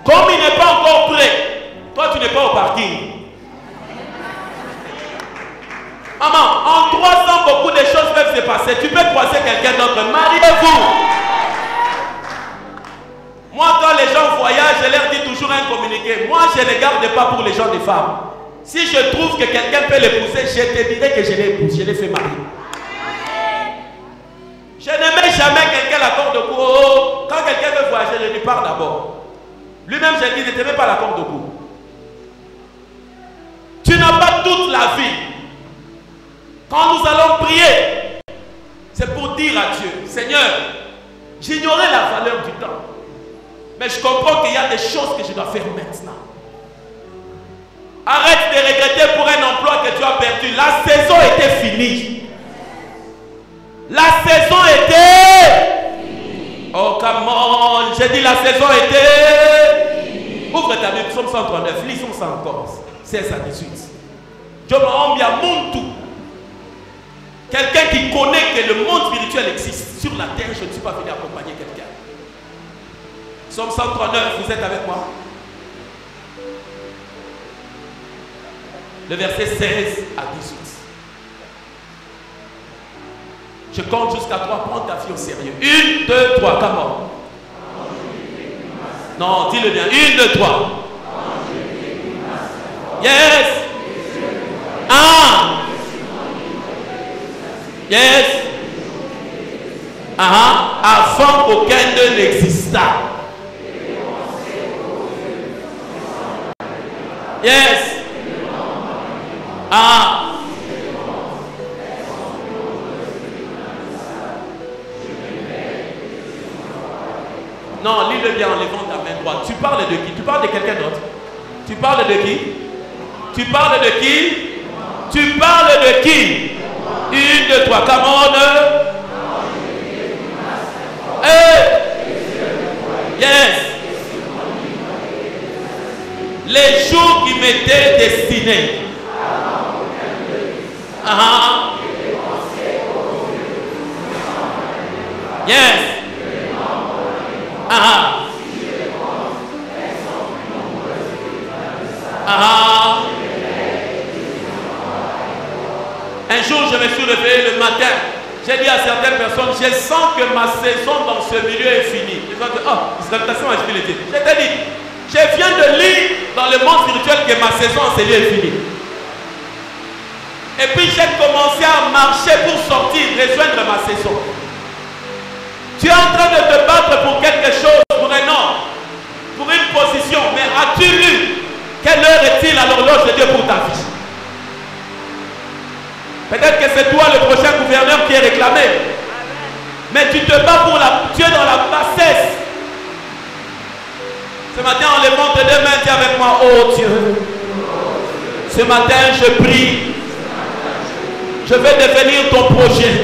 Comme il n'est pas encore prêt, toi tu n'es pas au parking. Maman, en 3 ans, beaucoup de choses peuvent se passer. Tu peux croiser quelqu'un d'autre. Mariez-vous. Moi, quand les gens voyagent, je leur dis toujours un communiqué. Moi, je ne les garde pas pour les gens des femmes. Si je trouve que quelqu'un peut l'épouser, je te dirai que je l'ai épousé, je l'ai fait marier. Je ne mets jamais quelqu'un la corde au cou. Oh, quand quelqu'un veut voyager, je lui parle d'abord. Lui-même, je dis, ne te mets pas la corde au cou. Tu n'as pas toute la vie. Quand nous allons prier, c'est pour dire à Dieu, Seigneur, j'ignorais la valeur du temps. Mais je comprends qu'il y a des choses que je dois faire maintenant. Arrête de regretter pour un emploi que tu as perdu. La saison était finie. La saison était... Oh, come on. J'ai dit la saison était... Ouvre ta Bible, Psaume 139. Lisons ça encore. 16 à 18. Dieu m'a envoyé à mon tout. Quelqu'un qui connaît que le monde spirituel existe. Sur la terre, je ne suis pas venu accompagner quelqu'un. Psaume 139, vous êtes avec moi? Le verset 16 à 18. Je compte jusqu'à 3, prends ta vie au sérieux. 1, 2, 3, comment? Non, dis-le bien. 1, 2, 3. Yes. 1. Yes. Avant qu'aucun d'eux n'exista. Yes. Non, lis-le bien en levant ta main droite. Tu parles de qui? Tu parles de quelqu'un d'autre? Tu parles de qui? Tu parles de qui? Tu parles de qui? 1, 2, 3, come on. Yes. Les jours qui m'étaient destinés. Yes. Un jour, je me suis réveillé le matin. J'ai dit à certaines personnes, je sens que ma saison dans ce milieu est finie. Ils ont dit, oh, l'exaltation a fini. Je t'ai dit, je viens de lire dans le monde spirituel que ma saison en ce lieu est finie. Et puis j'ai commencé à marcher pour sortir, rejoindre ma saison. Tu es en train de te battre pour quelque chose, pour un nom, pour une position. Mais as-tu lu quelle heure est-il à l'horloge de Dieu pour ta vie? Peut-être que c'est toi le prochain gouverneur qui est réclamé. Mais tu te bats pour tu es dans la bassesse. Ce matin, en levant tes 2 mains, dis avec moi, oh Dieu, ce matin je prie. Je vais devenir ton projet.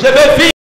Je vais vivre